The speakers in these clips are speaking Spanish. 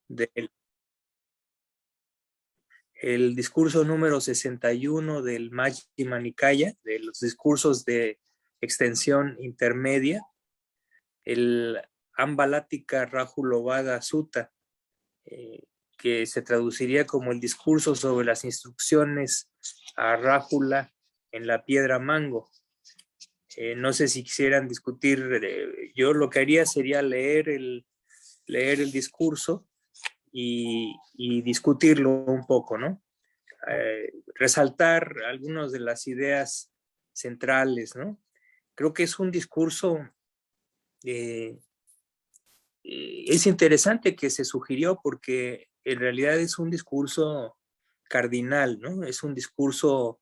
del el discurso número 61 del Majjhima Nikaya, de los discursos de extensión intermedia, el Ambalatika Rajulovada Sutta, que se traduciría como el discurso sobre las instrucciones a Rájula en la piedra mango. No sé si quisieran discutir, yo lo que haría sería leer el discurso y discutirlo un poco, ¿no? Resaltar algunas de las ideas centrales, ¿no? Creo que es un discurso, es interesante que se sugirió porque en realidad es un discurso cardinal, ¿no? Es un discurso,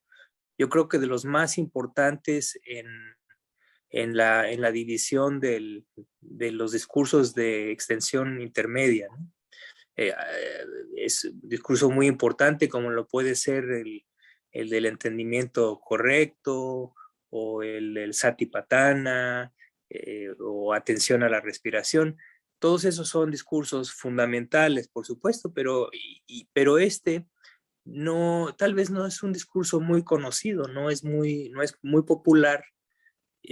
yo creo que de los más importantes en la división de los discursos de extensión intermedia, ¿no? Es un discurso muy importante como lo puede ser el del entendimiento correcto o el satipatthana o atención a la respiración. Todos esos son discursos fundamentales, por supuesto, pero este no, tal vez no es un discurso muy conocido, no es muy popular,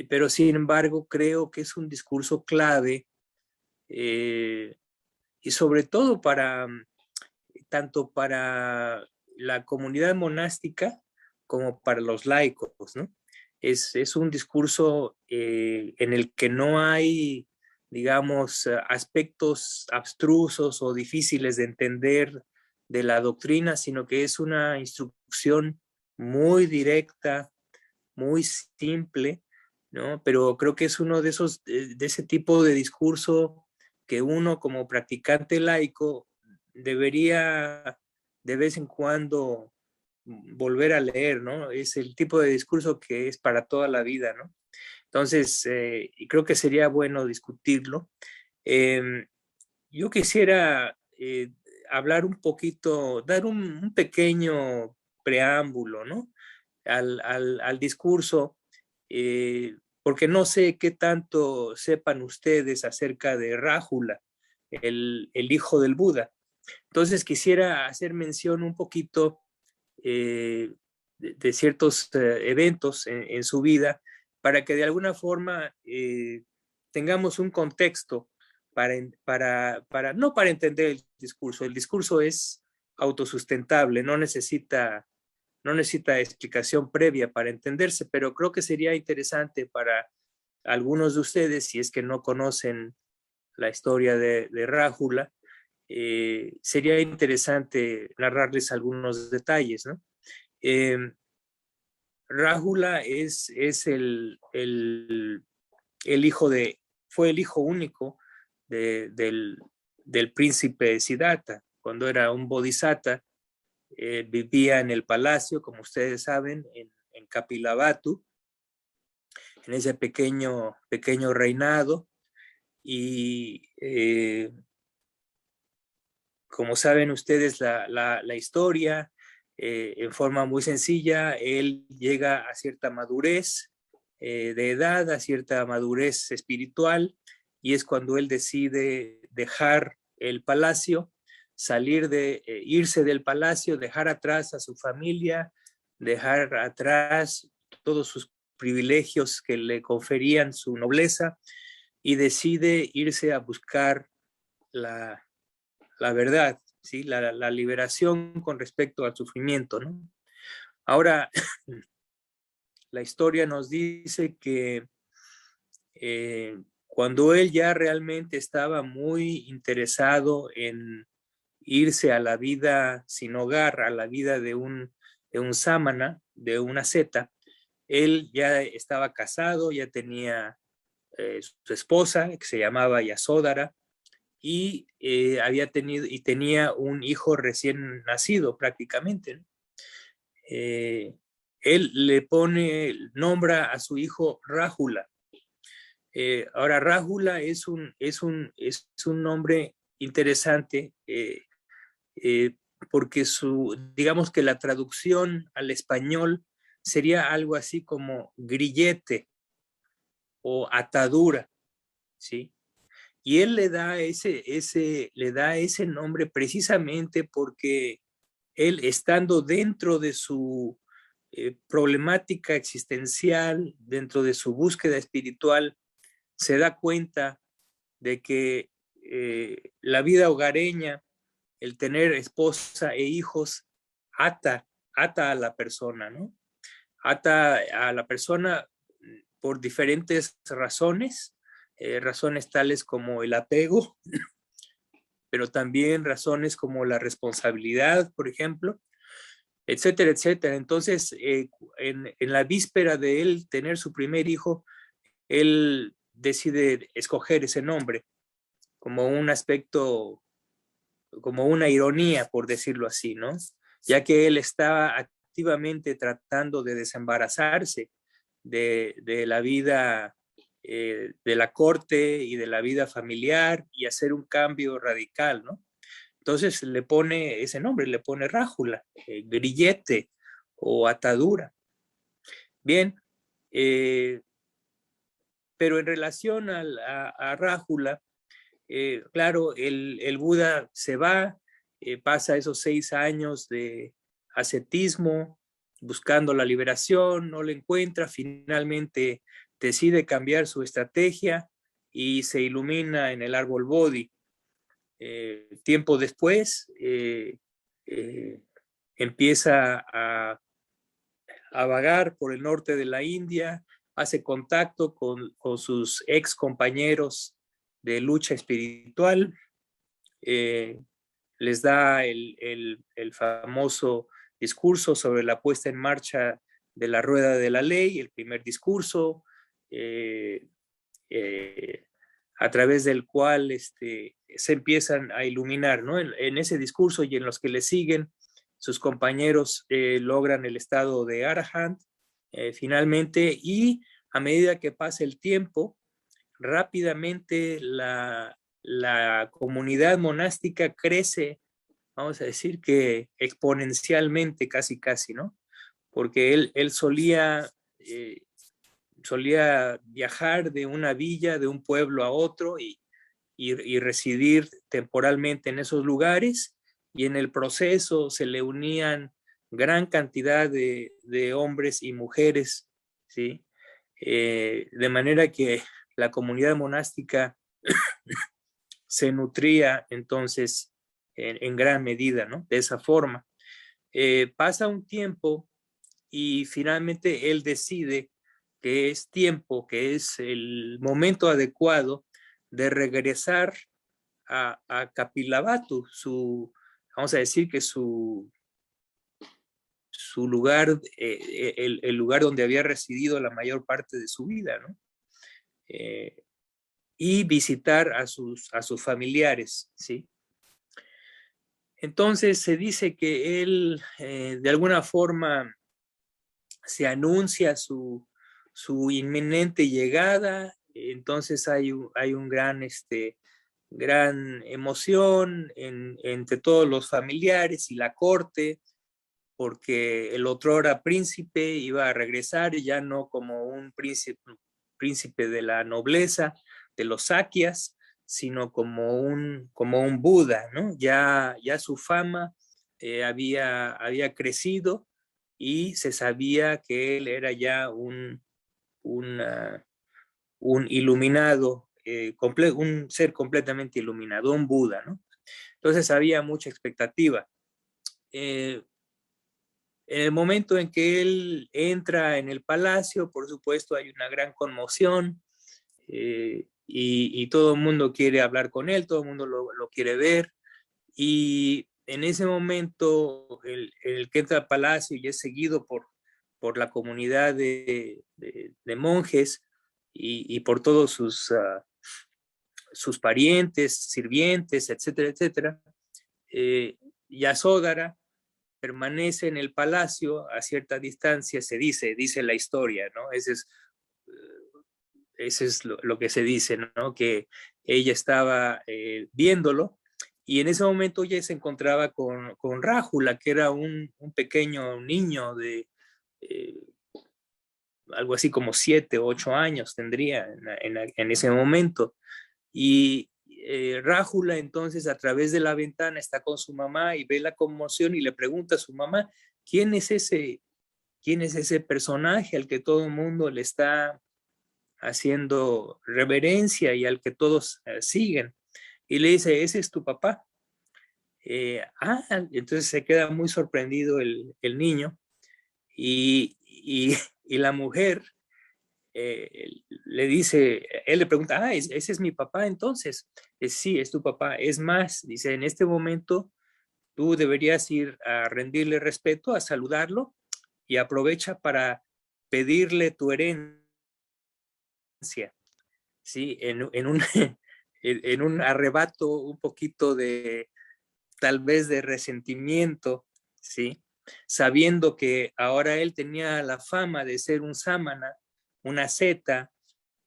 pero sin embargo creo que es un discurso clave eh, y sobre todo tanto para la comunidad monástica como para los laicos, ¿no? Es un discurso en el que no hay, digamos, aspectos abstrusos o difíciles de entender de la doctrina, sino que es una instrucción muy directa, muy simple, ¿no? Pero creo que es uno de ese tipo de discurso que uno como practicante laico debería de vez en cuando volver a leer, ¿no? Es el tipo de discurso que es para toda la vida, ¿no? Entonces, creo que sería bueno discutirlo. Eh, yo quisiera hablar un poquito, dar un pequeño preámbulo, ¿no? Al discurso, porque no sé qué tanto sepan ustedes acerca de Rájula, el hijo del Buda. Entonces quisiera hacer mención un poquito de ciertos eventos en su vida para que de alguna forma tengamos un contexto no para entender el discurso es autosustentable, no necesita explicación previa para entenderse, pero creo que sería interesante para algunos de ustedes, si es que no conocen la historia de Rájula, sería interesante narrarles algunos detalles, ¿no? Eh, Rájula es el hijo fue el hijo único del príncipe Siddhartha, cuando era un bodhisattva. Vivía en el palacio, como ustedes saben, en Kapilavatthu, en ese pequeño reinado, y como saben ustedes la historia, en forma muy sencilla, él llega a cierta madurez de edad, a cierta madurez espiritual, y es cuando él decide dejar el palacio, irse del palacio, dejar atrás a su familia, dejar atrás todos sus privilegios que le conferían su nobleza, y decide irse a buscar la, la verdad, ¿sí? La liberación con respecto al sufrimiento, ¿no? Ahora, la historia nos dice que cuando él ya realmente estaba muy interesado en irse a la vida sin hogar, a la vida de un sámana, de una asceta, él ya estaba casado, ya tenía su esposa, que se llamaba Yasódara, y tenía un hijo recién nacido prácticamente, ¿no? Él nombra a su hijo Rájula. Ahora, Rájula es un nombre interesante porque digamos que la traducción al español sería algo así como grillete o atadura, ¿sí? Y él le da ese nombre precisamente porque él, estando dentro de su problemática existencial, dentro de su búsqueda espiritual, se da cuenta de que la vida hogareña, el tener esposa e hijos, ata a la persona, ¿no? Ata a la persona por diferentes razones, razones tales como el apego, pero también razones como la responsabilidad, por ejemplo, etcétera, etcétera. Entonces, en la víspera de él tener su primer hijo, él decide escoger ese nombre como un aspecto, como una ironía, por decirlo así, ¿no? Ya que él estaba activamente tratando de desembarazarse de la vida de la corte y de la vida familiar y hacer un cambio radical, ¿no? Entonces le pone ese nombre, le pone rájula, grillete o atadura. Bien, pero en relación a rájula, claro, el Buda se va, pasa esos 6 años de ascetismo, buscando la liberación, no la encuentra, finalmente decide cambiar su estrategia y se ilumina en el árbol Bodhi. Tiempo después empieza a vagar por el norte de la India, hace contacto con sus ex compañeros de lucha espiritual, les da el famoso discurso sobre la puesta en marcha de la rueda de la ley, el primer discurso, eh, eh, a través del cual se empiezan a iluminar, ¿no? En ese discurso y en los que le siguen, sus compañeros logran el estado de Arahant finalmente, y a medida que pasa el tiempo, rápidamente la comunidad monástica crece, vamos a decir que exponencialmente, casi, casi, ¿no? Porque él solía viajar de una villa, de un pueblo a otro y residir temporalmente en esos lugares, y en el proceso se le unían gran cantidad de hombres y mujeres, ¿sí? De manera que la comunidad monástica se nutría entonces en gran medida, ¿no? De esa forma. Pasa un tiempo y finalmente él decide que es tiempo, que es el momento adecuado de regresar a Kapilavatthu, vamos a decir que su lugar, el lugar donde había residido la mayor parte de su vida, ¿no? Y visitar a sus familiares, ¿sí? Entonces se dice que él de alguna forma se anuncia su inminente llegada, entonces hay un gran emoción entre todos los familiares y la corte, porque el otrora príncipe iba a regresar ya no como un príncipe de la nobleza, de los saquias, sino como un Buda, ¿no? Ya su fama había crecido y se sabía que él era ya un, uh, un iluminado, un ser completamente iluminado, un Buda, ¿no? Entonces había mucha expectativa. En el momento en que él entra en el palacio, por supuesto, hay una gran conmoción y todo el mundo quiere hablar con él, todo el mundo lo quiere ver. Y en ese momento, el que entra al palacio y es seguido por la comunidad de monjes y por todos sus parientes, sirvientes, etcétera, etcétera, Yasódara permanece en el palacio a cierta distancia, dice la historia, ¿no? Ese es lo que se dice, ¿no? Que ella estaba viéndolo, y en ese momento ella se encontraba con Rájula, que era un pequeño niño de eh, algo así como 7 o 8 años tendría en ese momento. Y Rájula entonces a través de la ventana está con su mamá y ve la conmoción y le pregunta a su mamá, ¿quién es ese personaje al que todo el mundo le está haciendo reverencia y al que todos siguen? Y le dice, ese es tu papá. Entonces se queda muy sorprendido el niño y la mujer le dice, él le pregunta, ese es mi papá entonces. Sí, es tu papá. Es más, dice, en este momento tú deberías ir a rendirle respeto, a saludarlo y aprovecha para pedirle tu herencia, ¿sí? En un arrebato un poquito de, tal vez de resentimiento, ¿sí? Sabiendo que ahora él tenía la fama de ser un sámana, una seta,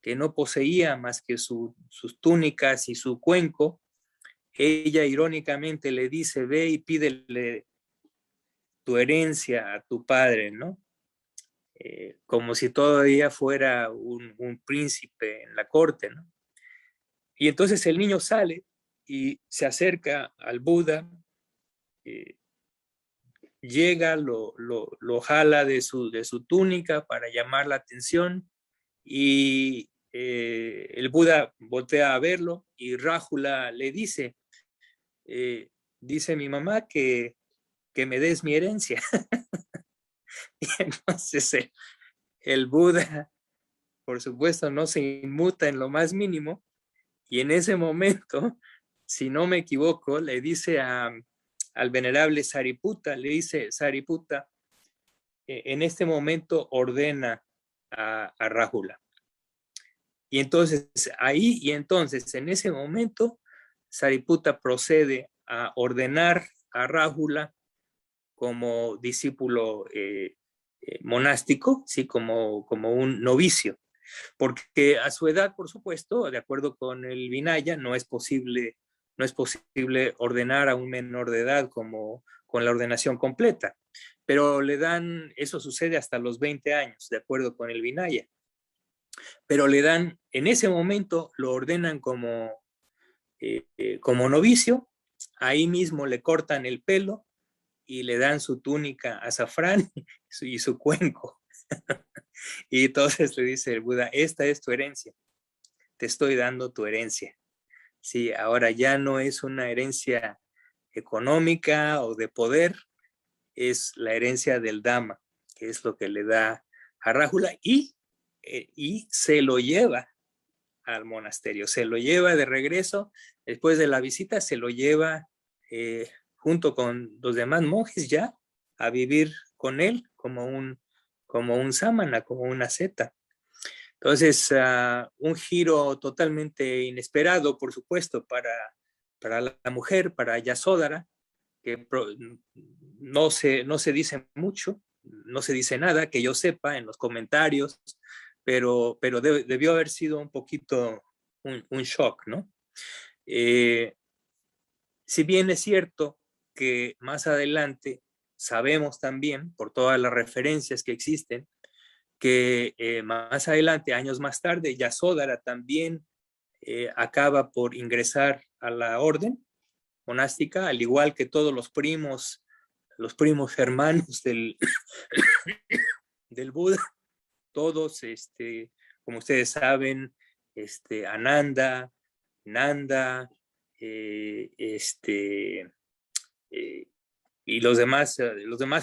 que no poseía más que sus túnicas y su cuenco, ella irónicamente le dice, ve y pídele tu herencia a tu padre, ¿no? Como si todavía fuera un príncipe en la corte, ¿no? Y entonces el niño sale y se acerca al Buda, eh, llega, lo jala de su túnica para llamar la atención y el Buda voltea a verlo y Rájula le dice, dice mi mamá que me des mi herencia. Y entonces el Buda, por supuesto, no se inmuta en lo más mínimo y en ese momento, si no me equivoco, le dice al venerable Sariputta, le dice, Sariputta, en este momento ordena a Rájula. Y entonces ahí y entonces en ese momento Sariputta procede a ordenar a Rájula como discípulo monástico, ¿sí? como un novicio, porque a su edad, por supuesto, de acuerdo con el Vinaya, no es posible ordenar a un menor de edad como con la ordenación completa, pero le dan, eso sucede hasta los 20 años, de acuerdo con el Vinaya, pero le dan, en ese momento lo ordenan como novicio, ahí mismo le cortan el pelo y le dan su túnica azafrán y su cuenco. Y entonces le dice el Buda, esta es tu herencia, te estoy dando tu herencia. Sí, ahora ya no es una herencia económica o de poder, es la herencia del Dhamma, que es lo que le da a Rájula y se lo lleva al monasterio, se lo lleva de regreso, después de la visita se lo lleva junto con los demás monjes ya a vivir con él como un sámana, como una seta. Entonces, un giro totalmente inesperado, por supuesto, para la mujer, para Yasódara, que no se dice mucho, no se dice nada, que yo sepa en los comentarios, pero debió haber sido un poquito un shock, ¿no? Si bien es cierto que más adelante sabemos también, por todas las referencias que existen, que más adelante, años más tarde, Yasódara también acaba por ingresar a la orden monástica, al igual que todos los primos hermanos del Buda, todos, como ustedes saben, Ananda, Nanda, eh, y los demás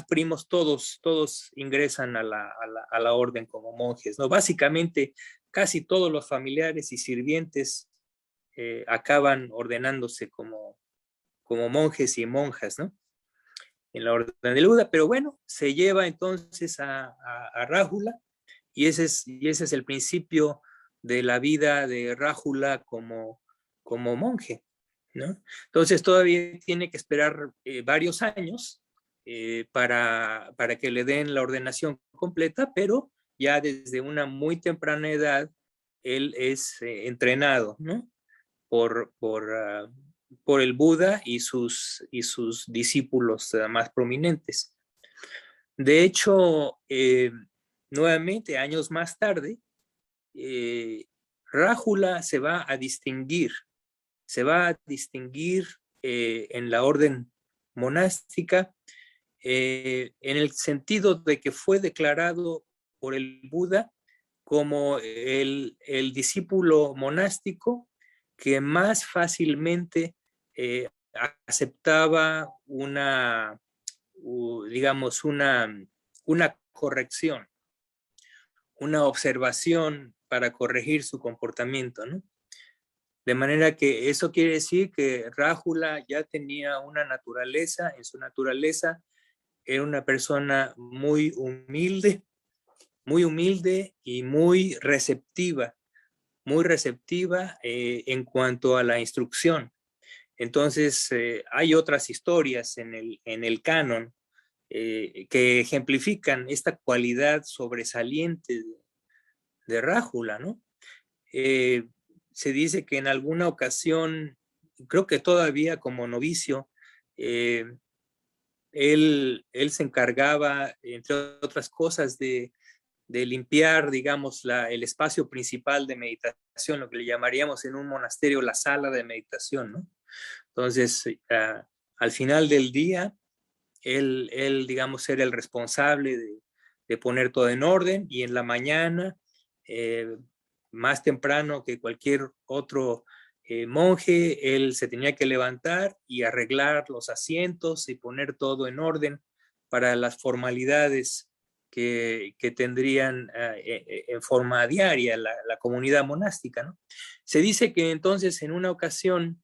primos, todos ingresan a la orden como monjes, ¿no? Básicamente, casi todos los familiares y sirvientes acaban ordenándose como monjes y monjas, ¿no? En la orden del Buda, pero bueno, se lleva entonces a Rájula y ese es el principio de la vida de Rájula como monje, ¿no? Entonces todavía tiene que esperar varios años para que le den la ordenación completa, pero ya desde una muy temprana edad él es entrenado, ¿no? Por el Buda y sus discípulos más prominentes. De hecho, nuevamente, años más tarde, Rájula se va a distinguir, se va a distinguir en la orden monástica en el sentido de que fue declarado por el Buda como el discípulo monástico que más fácilmente aceptaba digamos, una corrección, una observación para corregir su comportamiento, ¿no? De manera que eso quiere decir que Rájula ya tenía una naturaleza, en su naturaleza era una persona muy humilde y muy receptiva en cuanto a la instrucción. Entonces, hay otras historias en el canon que ejemplifican esta cualidad sobresaliente de Rájula, ¿no? Se dice que en alguna ocasión, creo que todavía como novicio, él se encargaba, entre otras cosas, de limpiar, digamos, el espacio principal de meditación, lo que le llamaríamos en un monasterio la sala de meditación, ¿no? Entonces, al final del día, él, digamos, era el responsable de poner todo en orden, y en la mañana, más temprano que cualquier otro monje, él se tenía que levantar y arreglar los asientos y poner todo en orden para las formalidades que tendrían en forma diaria la comunidad monástica, ¿no? Se dice que entonces en una ocasión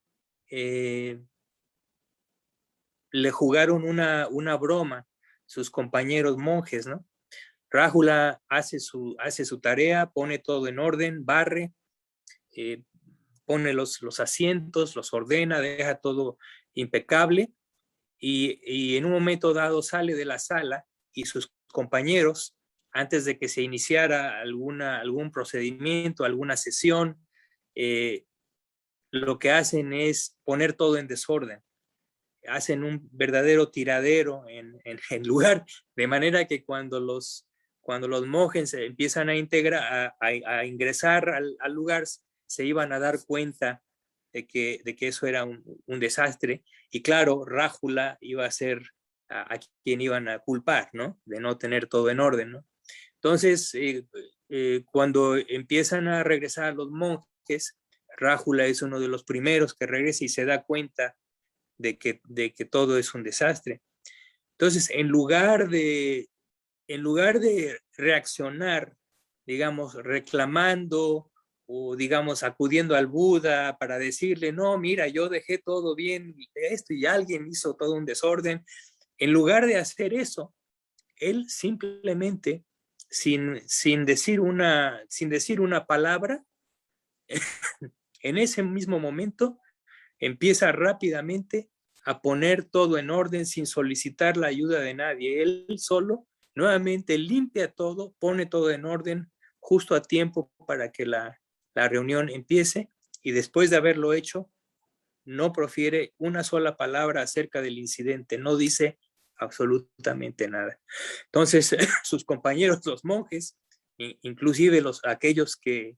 le jugaron una broma sus compañeros monjes, ¿no? Rájula hace su tarea, pone todo en orden, barre, pone los asientos, los ordena, deja todo impecable, y en un momento dado sale de la sala y sus compañeros, antes de que se iniciara algún procedimiento, alguna sesión, lo que hacen es poner todo en desorden. Hacen un verdadero tiradero en lugar, de manera que cuando los monjes se empiezan a ingresar al lugar, se iban a dar cuenta de que eso era un desastre, y claro, Rájula iba a ser a quien iban a culpar, ¿no? De no tener todo en orden, ¿no? Entonces, cuando empiezan a regresar los monjes, Rájula es uno de los primeros que regresa y se da cuenta de que todo es un desastre. Entonces, en lugar de reaccionar, digamos, reclamando o, digamos, acudiendo al Buda para decirle, no, mira, yo dejé todo bien, esto, y alguien hizo todo un desorden, en lugar de hacer eso, él simplemente, sin decir una palabra, en ese mismo momento, empieza rápidamente a poner todo en orden sin solicitar la ayuda de nadie. Él solo nuevamente limpia todo, pone todo en orden justo a tiempo para que la reunión empiece, y después de haberlo hecho, no profiere una sola palabra acerca del incidente, no dice absolutamente nada. Entonces, sus compañeros, los monjes, inclusive aquellos que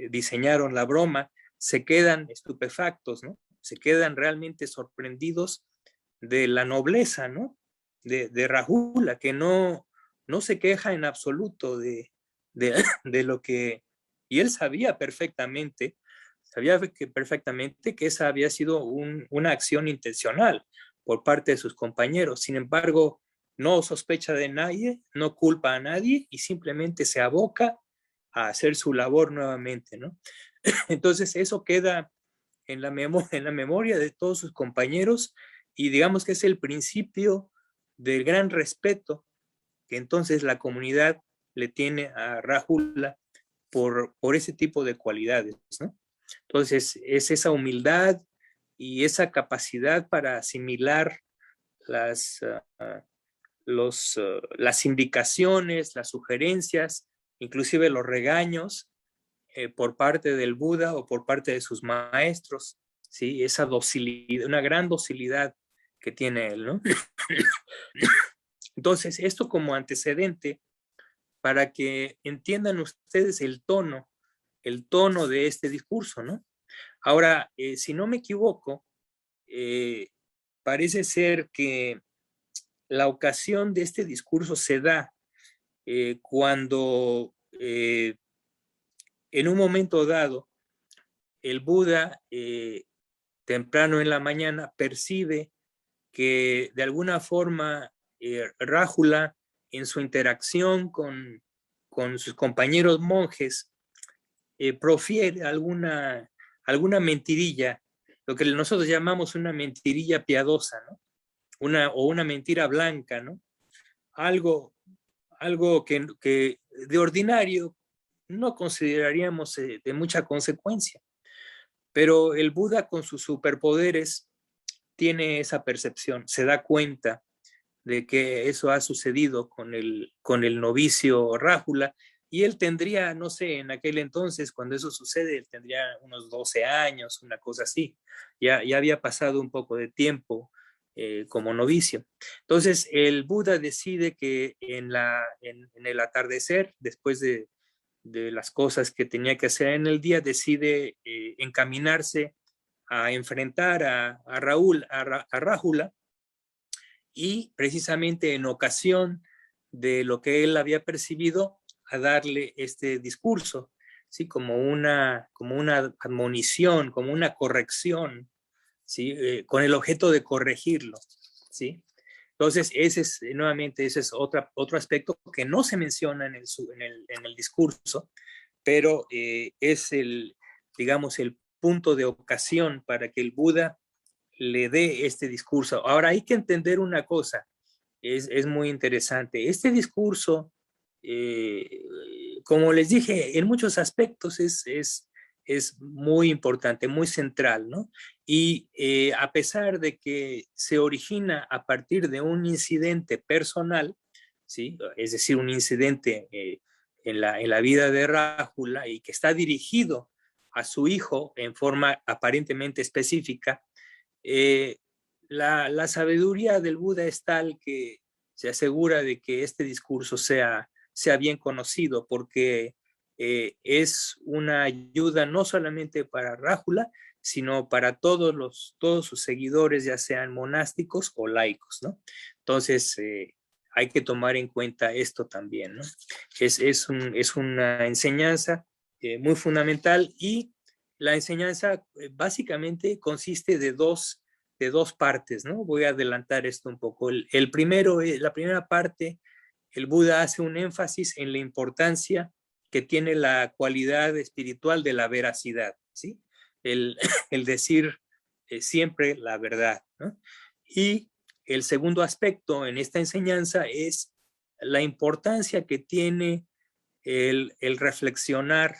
diseñaron la broma, se quedan estupefactos, ¿no? Se quedan realmente sorprendidos de la nobleza, ¿no? De Rájula, que no se queja en absoluto de lo que... Y él sabía perfectamente que esa había sido una acción intencional por parte de sus compañeros. Sin embargo, no sospecha de nadie, no culpa a nadie, y simplemente se aboca a hacer su labor nuevamente, ¿no? Entonces eso queda en la memoria de todos sus compañeros, y digamos que es el principio del gran respeto que entonces la comunidad le tiene a Rájula por ese tipo de cualidades, ¿no? Entonces es esa humildad y esa capacidad para asimilar las, las indicaciones, las sugerencias, inclusive los regaños por parte del Buda o por parte de sus maestros, ¿sí? Esa docilidad, una gran docilidad que tiene él, ¿no? Entonces, esto como antecedente para que entiendan ustedes el tono de este discurso, ¿no? Ahora, si no me equivoco, parece ser que la ocasión de este discurso se da cuando en un momento dado el Buda, temprano en la mañana, percibe que de alguna forma Rájula, en su interacción con sus compañeros monjes, profiere alguna mentirilla, lo que nosotros llamamos una mentirilla piadosa, ¿no? O una mentira blanca, ¿no? Algo, algo que de ordinario no consideraríamos de mucha consecuencia, pero el Buda con sus superpoderes tiene esa percepción, se da cuenta de que eso ha sucedido con el novicio Rájula, y él tendría, no sé, en aquel entonces, cuando eso sucede, él tendría unos 12 años, una cosa así. Ya había pasado un poco de tiempo como novicio. Entonces, el Buda decide que en el atardecer, después de las cosas que tenía que hacer en el día, decide encaminarse a enfrentar a Rájula, y precisamente en ocasión de lo que él había percibido, a darle este discurso, ¿sí? Como una admonición, como una corrección, ¿sí? Con el objeto de corregirlo, ¿sí? Entonces, nuevamente, ese es otro aspecto que no se menciona en el discurso, pero es digamos, el punto de ocasión para que el Buda le dé este discurso. Ahora hay que entender una cosa, es muy interesante. Este discurso, eh, como les dije, en muchos aspectos es muy importante, muy central, ¿no? Y a pesar de que se origina a partir de un incidente personal, ¿sí? Es decir, un incidente en la vida de Rájula, y que está dirigido a su hijo en forma aparentemente específica, eh, la sabiduría del Buda es tal que se asegura de que este discurso sea bien conocido, porque es una ayuda no solamente para Rájula, sino para todos sus seguidores, ya sean monásticos o laicos, ¿no? Entonces, hay que tomar en cuenta esto también, ¿no? Es una enseñanza muy fundamental, y la enseñanza básicamente consiste de dos partes, ¿no? Voy a adelantar esto un poco. La primera parte, el Buda hace un énfasis en la importancia que tiene la cualidad espiritual de la veracidad, ¿sí? El, el decir siempre la verdad, ¿no? Y el segundo aspecto en esta enseñanza es la importancia que tiene el reflexionar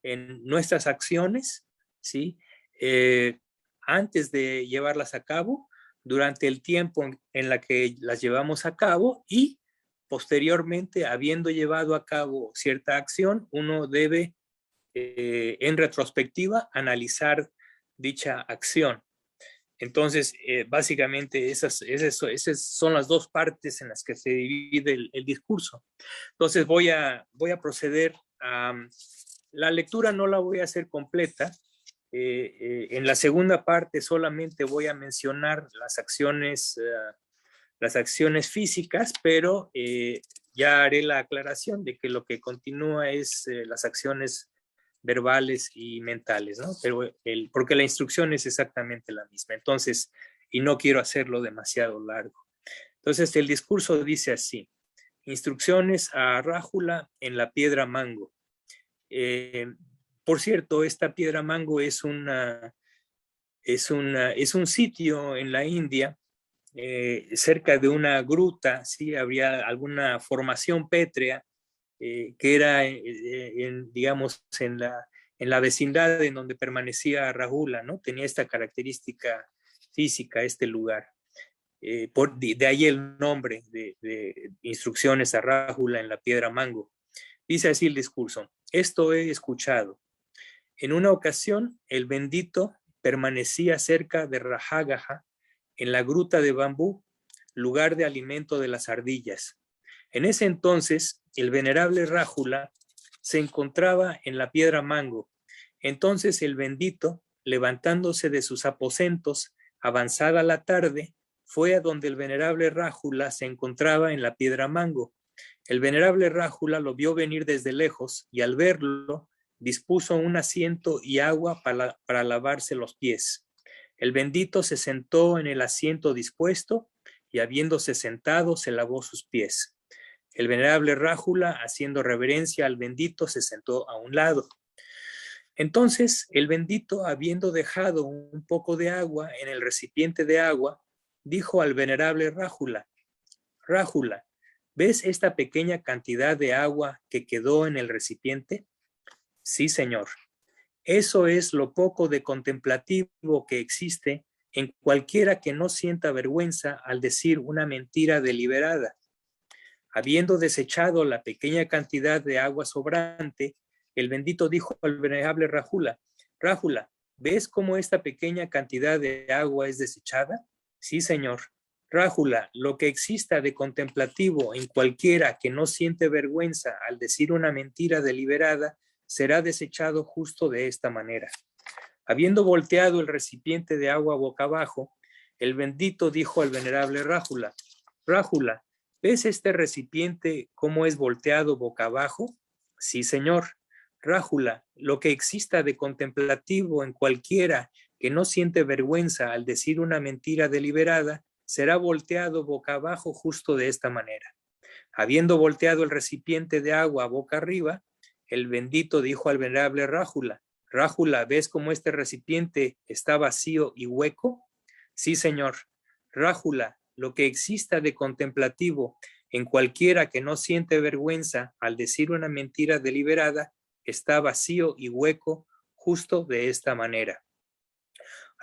en nuestras acciones, ¿sí? Eh, Antes de llevarlas a cabo, durante el tiempo en la que las llevamos a cabo, y posteriormente, habiendo llevado a cabo cierta acción, uno debe, en retrospectiva, analizar dicha acción. Entonces, básicamente esas son las dos partes en las que se divide el discurso. Entonces, voy a proceder a... La lectura no la voy a hacer completa. En la segunda parte solamente voy a mencionar las acciones físicas, pero ya haré la aclaración de que lo que continúa es las acciones verbales y mentales, ¿no? Pero porque la instrucción es exactamente la misma. Entonces, y no quiero hacerlo demasiado largo. Entonces, el discurso dice así: instrucciones a Rájula en la piedra mango. Eh, por cierto, esta piedra mango es un sitio en la India, cerca de una gruta, ¿sí? Habría alguna formación pétrea que era, digamos, en la vecindad en donde permanecía Rahula, ¿no? Tenía esta característica física, este lugar. De ahí el nombre de instrucciones a Rahula en la piedra mango. Dice así el discurso: esto he escuchado. En una ocasión, el bendito permanecía cerca de Rajagaha, en la gruta de bambú, lugar de alimento de las ardillas. En ese entonces, el venerable Rájula se encontraba en la piedra mango. Entonces el bendito levantándose de sus aposentos, avanzada la tarde, fue a donde el venerable Rájula se encontraba en la piedra Mango. El venerable Rájula lo vio venir desde lejos y al verlo dispuso un asiento y agua para lavarse los pies. El bendito se sentó en el asiento dispuesto y habiéndose sentado se lavó sus pies. El venerable Rájula, haciendo reverencia al bendito, se sentó a un lado. Entonces el bendito, habiendo dejado un poco de agua en el recipiente de agua, dijo al venerable Rájula: Rájula, ¿ves esta pequeña cantidad de agua que quedó en el recipiente? Sí, señor. Eso es lo poco de contemplativo que existe en cualquiera que no sienta vergüenza al decir una mentira deliberada. Habiendo desechado la pequeña cantidad de agua sobrante, el bendito dijo al venerable Rájula: Rájula, ¿ves cómo esta pequeña cantidad de agua es desechada? Sí, señor. Rájula, lo que exista de contemplativo en cualquiera que no siente vergüenza al decir una mentira deliberada, será desechado justo de esta manera. Habiendo volteado el recipiente de agua boca abajo, el bendito dijo al venerable Rájula: Rájula, ¿ves este recipiente cómo es volteado boca abajo? Sí, señor. Rájula, lo que exista de contemplativo en cualquiera que no siente vergüenza al decir una mentira deliberada, será volteado boca abajo justo de esta manera. Habiendo volteado el recipiente de agua boca arriba, el bendito dijo al venerable Rájula: Rájula, ¿ves cómo este recipiente está vacío y hueco? Sí, señor. Rájula, lo que exista de contemplativo en cualquiera que no siente vergüenza al decir una mentira deliberada, está vacío y hueco justo de esta manera.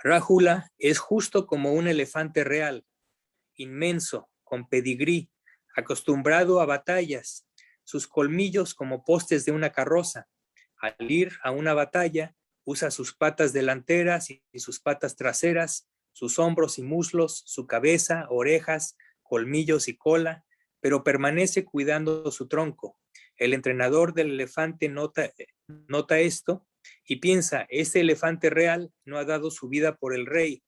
Rájula es justo como un elefante real, inmenso, con pedigrí, acostumbrado a batallas, sus colmillos como postes de una carroza. Al ir a una batalla, usa sus patas delanteras y sus patas traseras, sus hombros y muslos, su cabeza, orejas, colmillos y cola, pero permanece cuidando su tronco. El entrenador del elefante nota esto y piensa: este elefante real no ha dado su vida por el rey,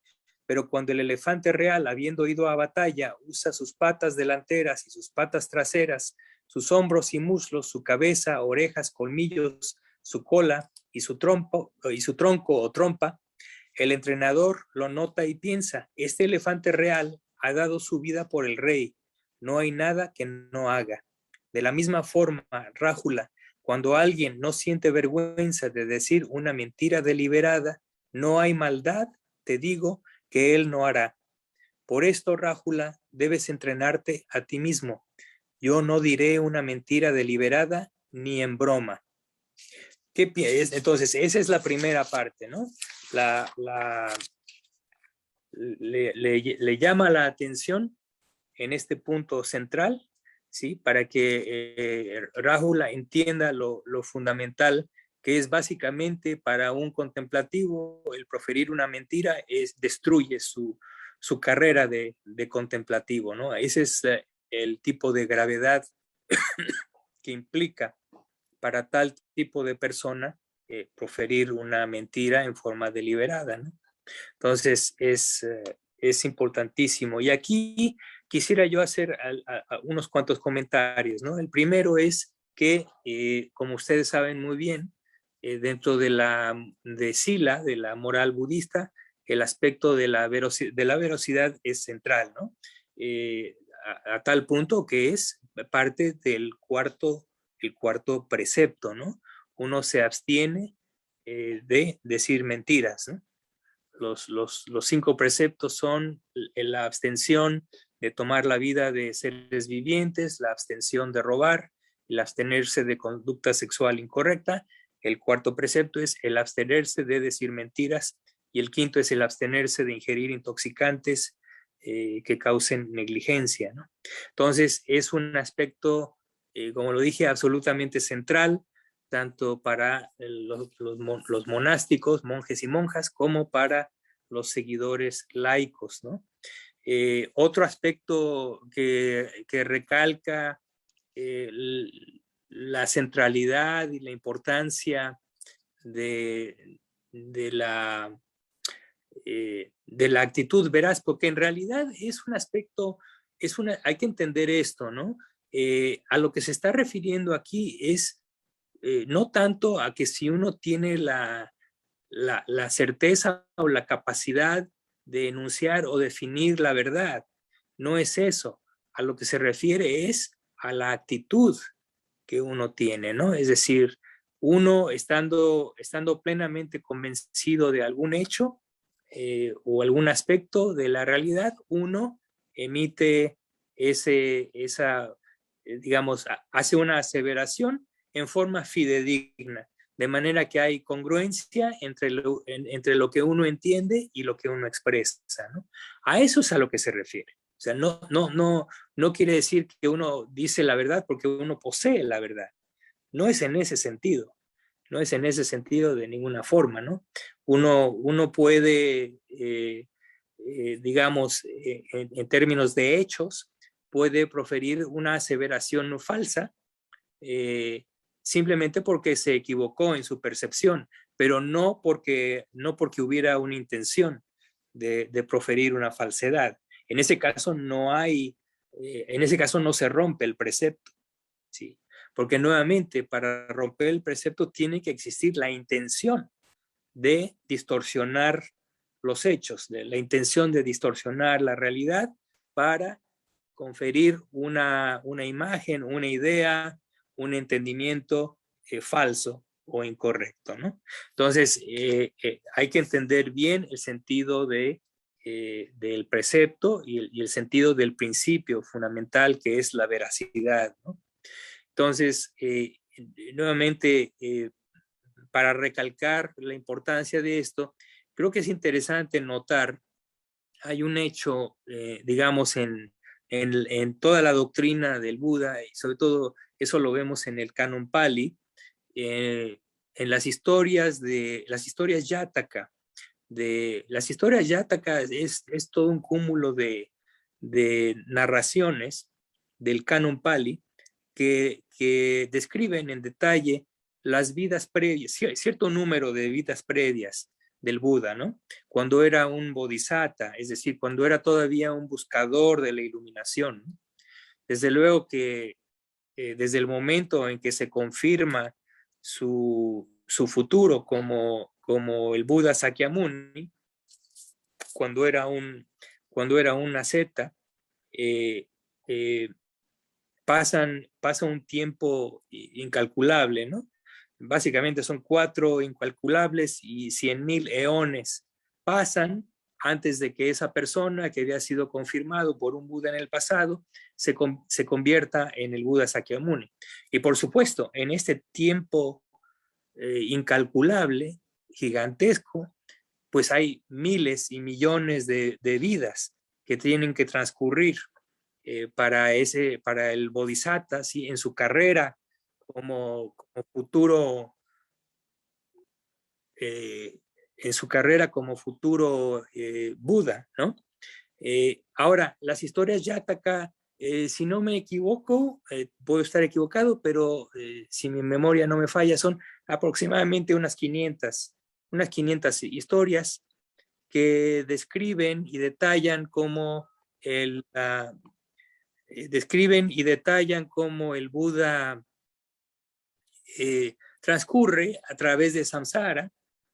pero cuando el elefante real, habiendo ido a batalla, usa sus patas delanteras y sus patas traseras, sus hombros y muslos, su cabeza, orejas, colmillos, su cola y su tronco o trompa, el entrenador lo nota y piensa: este elefante real ha dado su vida por el rey, no hay nada que no haga. De la misma forma, Rájula, cuando alguien no siente vergüenza de decir una mentira deliberada, no hay maldad, te digo, que él no hará. Por esto, Rájula, debes entrenarte a ti mismo. Yo no diré una mentira deliberada ni en broma. Entonces, esa es la primera parte, ¿no? Le llama la atención en este punto central, ¿sí? Para que Rájula entienda lo fundamental que es básicamente para un contemplativo el proferir una mentira destruye su carrera de contemplativo, ¿no? Ese es el tipo de gravedad que implica para tal tipo de persona proferir una mentira en forma deliberada, ¿no? Entonces es importantísimo. Y aquí quisiera yo hacer unos cuantos comentarios, ¿no? El primero es que, como ustedes saben muy bien, dentro de Sila, de la moral budista, el aspecto de la veracidad es central, ¿no? A tal punto que es parte del el cuarto precepto, ¿no? Uno se abstiene de decir mentiras, ¿no? Los 5 preceptos son la abstención de tomar la vida de seres vivientes, la abstención de robar, el abstenerse de conducta sexual incorrecta. El cuarto precepto es el abstenerse de decir mentiras y el quinto es el abstenerse de ingerir intoxicantes que causen negligencia, ¿no? Entonces es un aspecto, como lo dije, absolutamente central tanto para los monásticos, monjes y monjas, como para los seguidores laicos, ¿no? Otro aspecto que recalca eh, la centralidad y la importancia de de la actitud veraz, porque en realidad es un aspecto, hay que entender esto, ¿no? A lo que se está refiriendo aquí es no tanto a que si uno tiene la certeza o la capacidad de enunciar o definir la verdad, no es eso. A lo que se refiere es a la actitud que uno tiene, ¿no? Es decir, uno estando plenamente convencido de algún hecho o algún aspecto de la realidad, uno emite digamos, hace una aseveración en forma fidedigna, de manera que hay congruencia entre lo que uno entiende y lo que uno expresa, ¿no? A eso es a lo que se refiere. O sea, no quiere decir que uno dice la verdad porque uno posee la verdad. No es en ese sentido. No es en ese sentido de ninguna forma, ¿no? Uno puede, digamos, en términos de hechos, puede proferir una aseveración falsa simplemente porque se equivocó en su percepción, pero no porque hubiera una intención de proferir una falsedad. En ese caso en ese caso no se rompe el precepto, ¿sí? Porque nuevamente para romper el precepto tiene que existir la intención de distorsionar los hechos, de la intención de distorsionar la realidad para conferir una imagen, una idea, un entendimiento falso o incorrecto, ¿no? Entonces, hay que entender bien el sentido del precepto y el sentido del principio fundamental que es la veracidad, ¿no? Entonces, nuevamente, para recalcar la importancia de esto, creo que es interesante notar, hay un hecho, digamos, en toda la doctrina del Buda, y sobre todo eso lo vemos en el Canon Pali, en las historias Yataka. Las historias Yataka es todo un cúmulo de narraciones del Canon Pali que describen en detalle las vidas previas, cierto número de vidas previas del Buda, ¿no? Cuando era un bodhisattva, es decir, cuando era todavía un buscador de la iluminación, ¿no? Desde luego que desde el momento en que se confirma su futuro como el Buda Sakyamuni, cuando era un asceta, eh, eh, pasa un tiempo incalculable, ¿no? Básicamente son 4 incalculables y 100,000 eones pasan antes de que esa persona que había sido confirmado por un Buda en el pasado se convierta en el Buda Sakyamuni. Y por supuesto, en este tiempo incalculable, gigantesco, pues hay miles y millones de vidas que tienen que transcurrir para el Bodhisattva, ¿sí? En su carrera como futuro, eh, en su carrera como futuro Buda, ¿no? Ahora, las historias Yataka, si no me equivoco, puedo estar equivocado, pero si mi memoria no me falla, son aproximadamente unas 500 historias que describen y detallan cómo el Buda transcurre a través de samsara,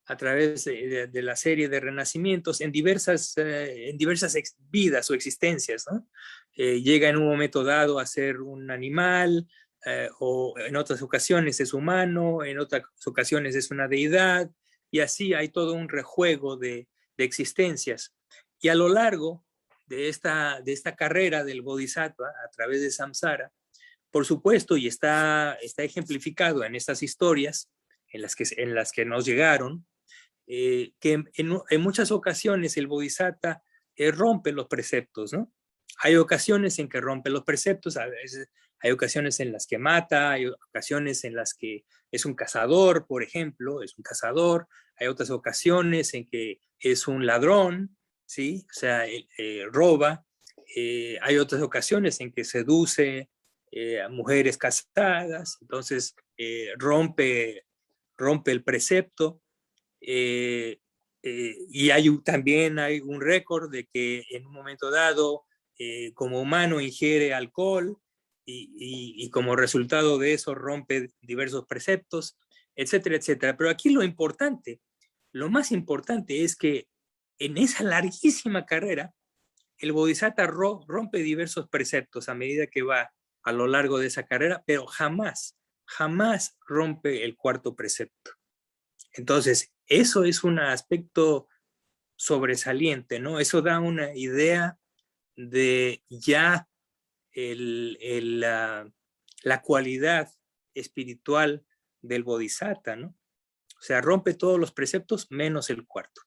a través de la serie de renacimientos en diversas vidas o existencias, ¿no? Llega en un momento dado a ser un animal, o en otras ocasiones es humano, en otras ocasiones es una deidad, y así hay todo un rejuego de existencias. Y a lo largo de esta carrera del Bodhisattva a través de samsara, por supuesto, y está ejemplificado en estas historias en las que nos llegaron, que en muchas ocasiones el Bodhisattva rompe los preceptos, ¿no? Hay ocasiones en que rompe los preceptos, a veces hay ocasiones en las que mata, hay ocasiones en las que es un cazador, por ejemplo, es un cazador, hay otras ocasiones en que es un ladrón, ¿sí? O sea, roba, hay otras ocasiones en que seduce a mujeres casadas, entonces rompe el precepto, y también hay un récord de que en un momento dado, como humano ingiere alcohol y como resultado de eso rompe diversos preceptos, etcétera, etcétera. Pero aquí lo más importante es que en esa larguísima carrera, el Bodhisattva rompe diversos preceptos a medida que va a lo largo de esa carrera, pero jamás rompe el cuarto precepto. Entonces, eso es un aspecto sobresaliente, ¿no? Eso da una idea de ya la cualidad espiritual del Bodhisattva, ¿no? O sea, rompe todos los preceptos menos el cuarto.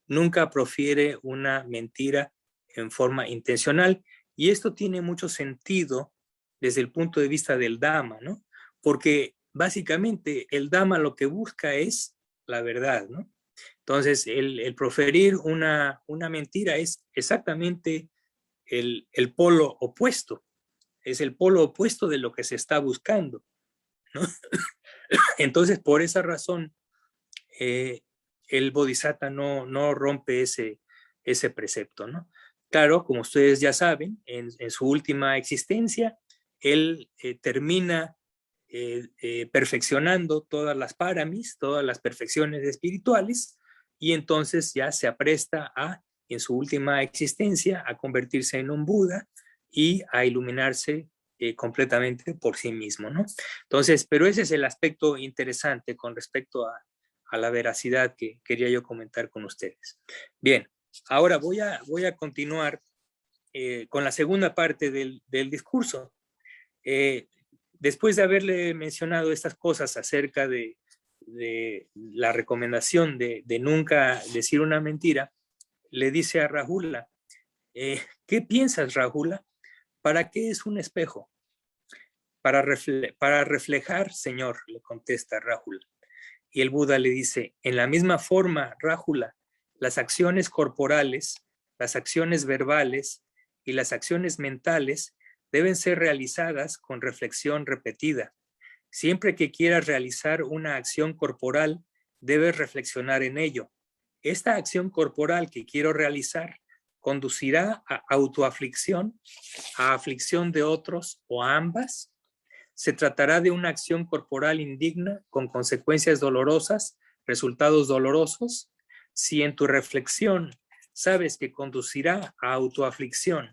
Nunca profiere una mentira en forma intencional. Y esto tiene mucho sentido desde el punto de vista del Dhamma, ¿no? Porque básicamente el Dhamma lo que busca es la verdad, ¿no? Entonces, el proferir una mentira es exactamente el polo opuesto, es el polo opuesto de lo que se está buscando, ¿no? Entonces, por esa razón, el Bodhisattva no rompe ese precepto, ¿no? Claro, como ustedes ya saben, en su última existencia, él termina perfeccionando todas las paramis, todas las perfecciones espirituales, y entonces ya se apresta en su última existencia, a convertirse en un Buda y a iluminarse completamente por sí mismo, ¿no? Entonces, pero ese es el aspecto interesante con respecto a la veracidad que quería yo comentar con ustedes. Bien, ahora voy a continuar con la segunda parte del discurso. Después de haberle mencionado estas cosas acerca de la recomendación de nunca decir una mentira, le dice a Rahula, ¿qué piensas, Rahula? ¿Para qué es un espejo? Para reflejar, Señor, le contesta Rahula. Y el Buda le dice, en la misma forma, Rahula, las acciones corporales, las acciones verbales y las acciones mentales deben ser realizadas con reflexión repetida. Siempre que quieras realizar una acción corporal, debes reflexionar en ello. Esta acción corporal que quiero realizar conducirá a autoaflicción, a aflicción de otros o a ambas. Se tratará de una acción corporal indigna con consecuencias dolorosas, resultados dolorosos. Si en tu reflexión sabes que conducirá a autoaflicción,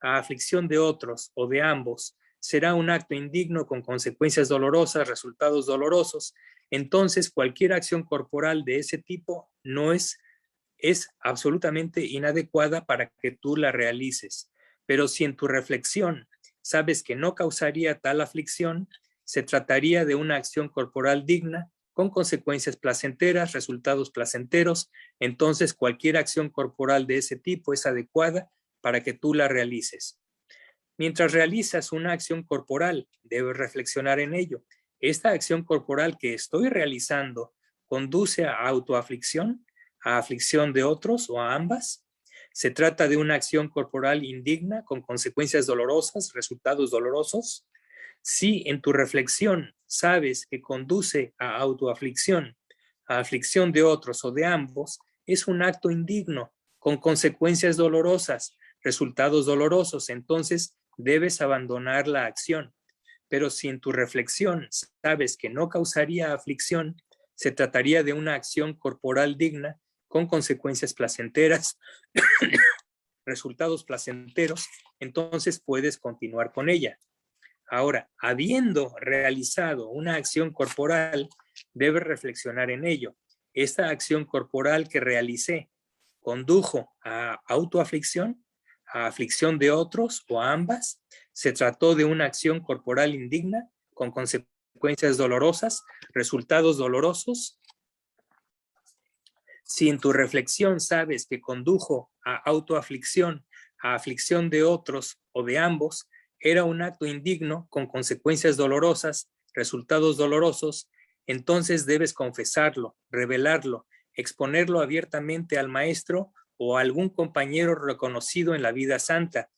a aflicción de otros o de ambos, será un acto indigno con consecuencias dolorosas, resultados dolorosos, entonces cualquier acción corporal de ese tipo no es absolutamente inadecuada para que tú la realices. Pero si en tu reflexión sabes que no causaría tal aflicción, se trataría de una acción corporal digna, con consecuencias placenteras, resultados placenteros, entonces cualquier acción corporal de ese tipo es adecuada para que tú la realices. Mientras realizas una acción corporal, debes reflexionar en ello. ¿Esta acción corporal que estoy realizando conduce a autoaflicción, a aflicción de otros o a ambas? ¿Se trata de una acción corporal indigna con consecuencias dolorosas, resultados dolorosos? Si en tu reflexión sabes que conduce a autoaflicción, a aflicción de otros o de ambos, es un acto indigno con consecuencias dolorosas, resultados dolorosos, entonces debes abandonar la acción. Pero si en tu reflexión sabes que no causaría aflicción, se trataría de una acción corporal digna con consecuencias placenteras, resultados placenteros, entonces puedes continuar con ella. Ahora, habiendo realizado una acción corporal, debes reflexionar en ello. ¿Esta acción corporal que realicé condujo a autoaflicción, a aflicción de otros o a ambas? ¿Se trató de una acción corporal indigna con consecuencias dolorosas, resultados dolorosos? Si en tu reflexión sabes que condujo a autoaflicción, a aflicción de otros o de ambos, era un acto indigno con consecuencias dolorosas, resultados dolorosos, entonces debes confesarlo, revelarlo, exponerlo abiertamente al maestro o a algún compañero reconocido en la vida santa.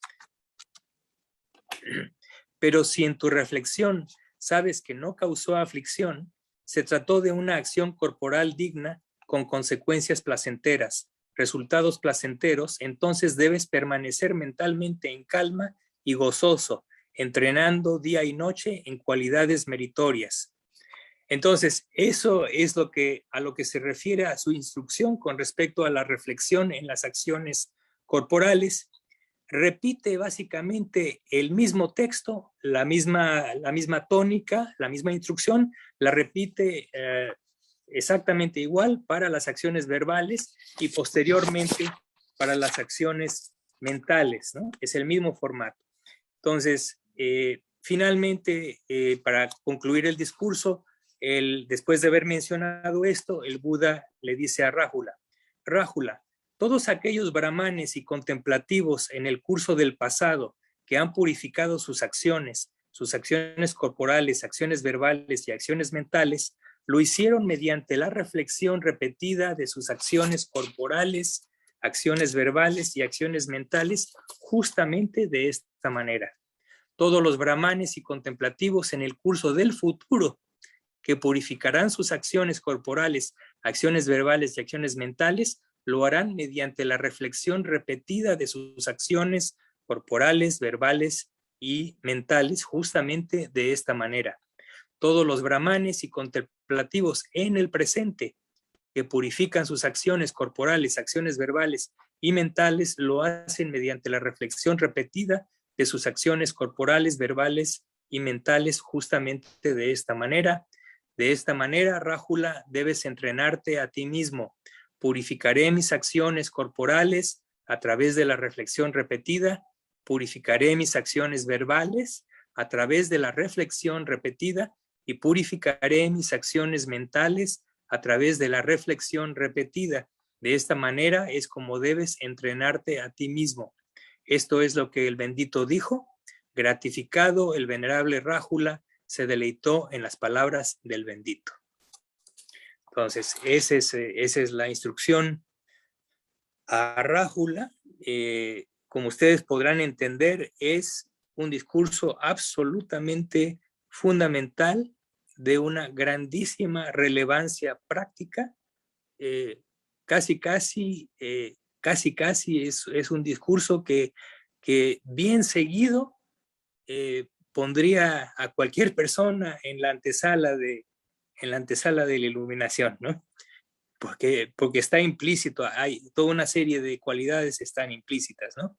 Pero si en tu reflexión sabes que no causó aflicción, se trató de una acción corporal digna con consecuencias placenteras, resultados placenteros, entonces debes permanecer mentalmente en calma y gozoso, entrenando día y noche en cualidades meritorias. Entonces, eso es a lo que se refiere a su instrucción con respecto a la reflexión en las acciones corporales. Repite básicamente el mismo texto, la misma tónica, la misma instrucción, la repite exactamente igual para las acciones verbales y posteriormente para las acciones mentales, ¿no? Es el mismo formato. Entonces, finalmente, para concluir el discurso, después de haber mencionado esto, el Buda le dice a Rájula, Rájula, todos aquellos brahmanes y contemplativos en el curso del pasado que han purificado sus acciones corporales, acciones verbales y acciones mentales, lo hicieron mediante la reflexión repetida de sus acciones corporales, acciones verbales y acciones mentales, justamente de esta manera. Todos los brahmanes y contemplativos en el curso del futuro que purificarán sus acciones corporales, acciones verbales y acciones mentales, lo harán mediante la reflexión repetida de sus acciones corporales, verbales y mentales, justamente de esta manera. Todos los brahmanes y contemplativos en el presente que purifican sus acciones corporales, acciones verbales y mentales, lo hacen mediante la reflexión repetida de sus acciones corporales, verbales y mentales, justamente de esta manera. De esta manera, Rájula, debes entrenarte a ti mismo. Purificaré mis acciones corporales a través de la reflexión repetida, purificaré mis acciones verbales a través de la reflexión repetida y purificaré mis acciones mentales a través de la reflexión repetida. De esta manera es como debes entrenarte a ti mismo. Esto es lo que el bendito dijo. Gratificado, el venerable Rájula se deleitó en las palabras del bendito. Entonces, esa es la instrucción a Rájula. Como ustedes podrán entender, es un discurso absolutamente fundamental de una grandísima relevancia práctica. Casi es un discurso que bien seguido pondría a cualquier persona en la antesala de la iluminación, ¿no? Porque está implícito, hay toda una serie de cualidades están implícitas, ¿no?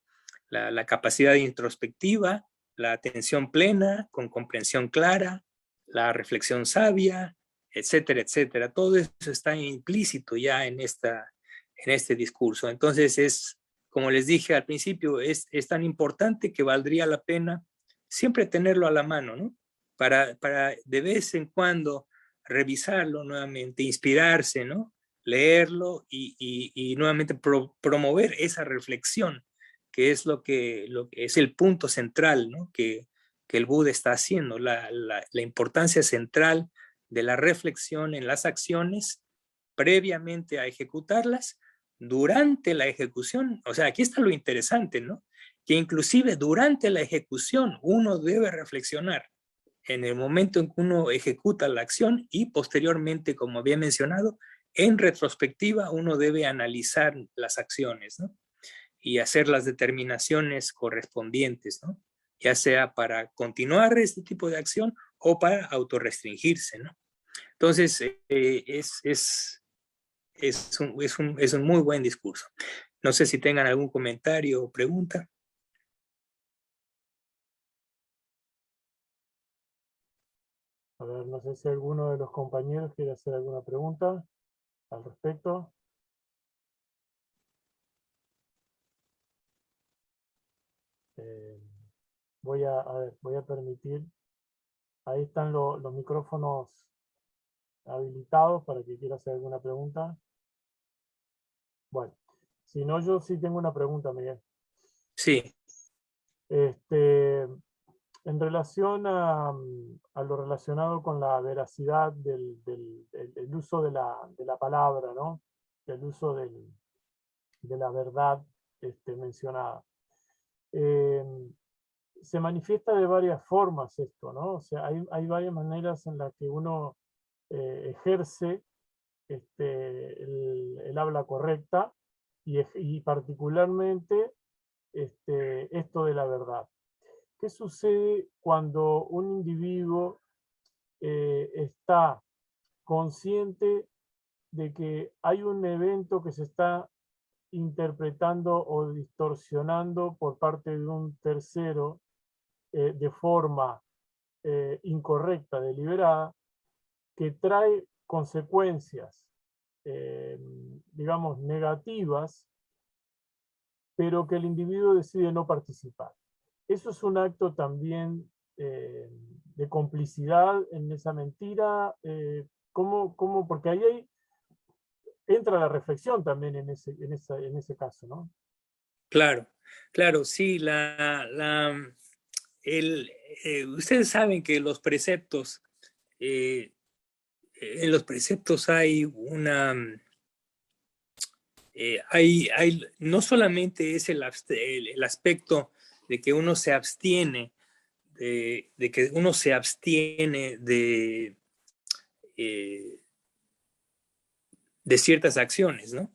La capacidad introspectiva, la atención plena, con comprensión clara, la reflexión sabia, etcétera, etcétera. Todo eso está implícito ya en este discurso. Entonces como les dije al principio, es tan importante que valdría la pena siempre tenerlo a la mano, ¿no? Para de vez en cuando revisarlo nuevamente, inspirarse, ¿no? Leerlo y nuevamente promover esa reflexión, que es lo que es el punto central, ¿no? que el Buda está haciendo, la importancia central de la reflexión en las acciones previamente a ejecutarlas, durante la ejecución. O sea, aquí está lo interesante, ¿no? Que inclusive durante la ejecución uno debe reflexionar en el momento en que uno ejecuta la acción y posteriormente, como había mencionado, en retrospectiva uno debe analizar las acciones, ¿no? Y hacer las determinaciones correspondientes, ¿no? Ya sea para continuar este tipo de acción o para autorrestringirse, ¿no? Entonces, es un muy buen discurso. No sé si tengan algún comentario o pregunta. A ver, no sé si alguno de los compañeros quiere hacer alguna pregunta al respecto. Voy a permitir, ahí están los micrófonos habilitados para que quiera hacer alguna pregunta. Bueno, si no, yo sí tengo una pregunta, Miguel. Sí. En relación a lo relacionado con la veracidad del uso de la palabra, ¿no? El uso de la verdad mencionada. Se manifiesta de varias formas esto, ¿no? O sea, hay varias maneras en las que uno ejerce el habla correcta y particularmente esto de la verdad. ¿Qué sucede cuando un individuo está consciente de que hay un evento que se está interpretando o distorsionando por parte de un tercero de forma incorrecta, deliberada, que trae consecuencias, digamos, negativas, pero que el individuo decide no participar? Eso es un acto también de complicidad en esa mentira. Porque ahí entra la reflexión también en ese caso, ¿no? Claro, claro, sí, ustedes saben que los preceptos, en los preceptos hay no solamente es el aspecto de que uno se abstiene, de que uno se abstiene eh, de ciertas acciones, ¿no?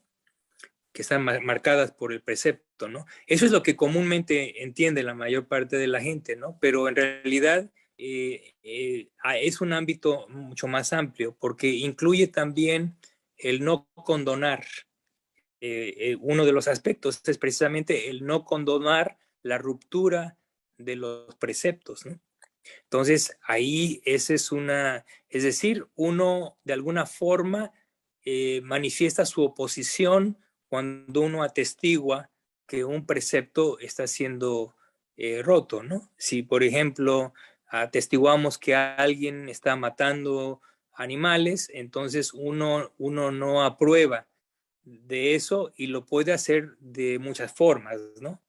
Que están marcadas por el precepto, ¿no? Eso es lo que comúnmente entiende la mayor parte de la gente, ¿no? Pero en realidad es un ámbito mucho más amplio porque incluye también el no condonar. Uno de los aspectos es precisamente el no condonar la ruptura de los preceptos, ¿no? Entonces, ahí esa es decir, uno de alguna forma manifiesta su oposición cuando uno atestigua que un precepto está siendo roto, ¿no? Si, por ejemplo, atestiguamos que alguien está matando animales, entonces uno no aprueba de eso y lo puede hacer de muchas formas, ¿no?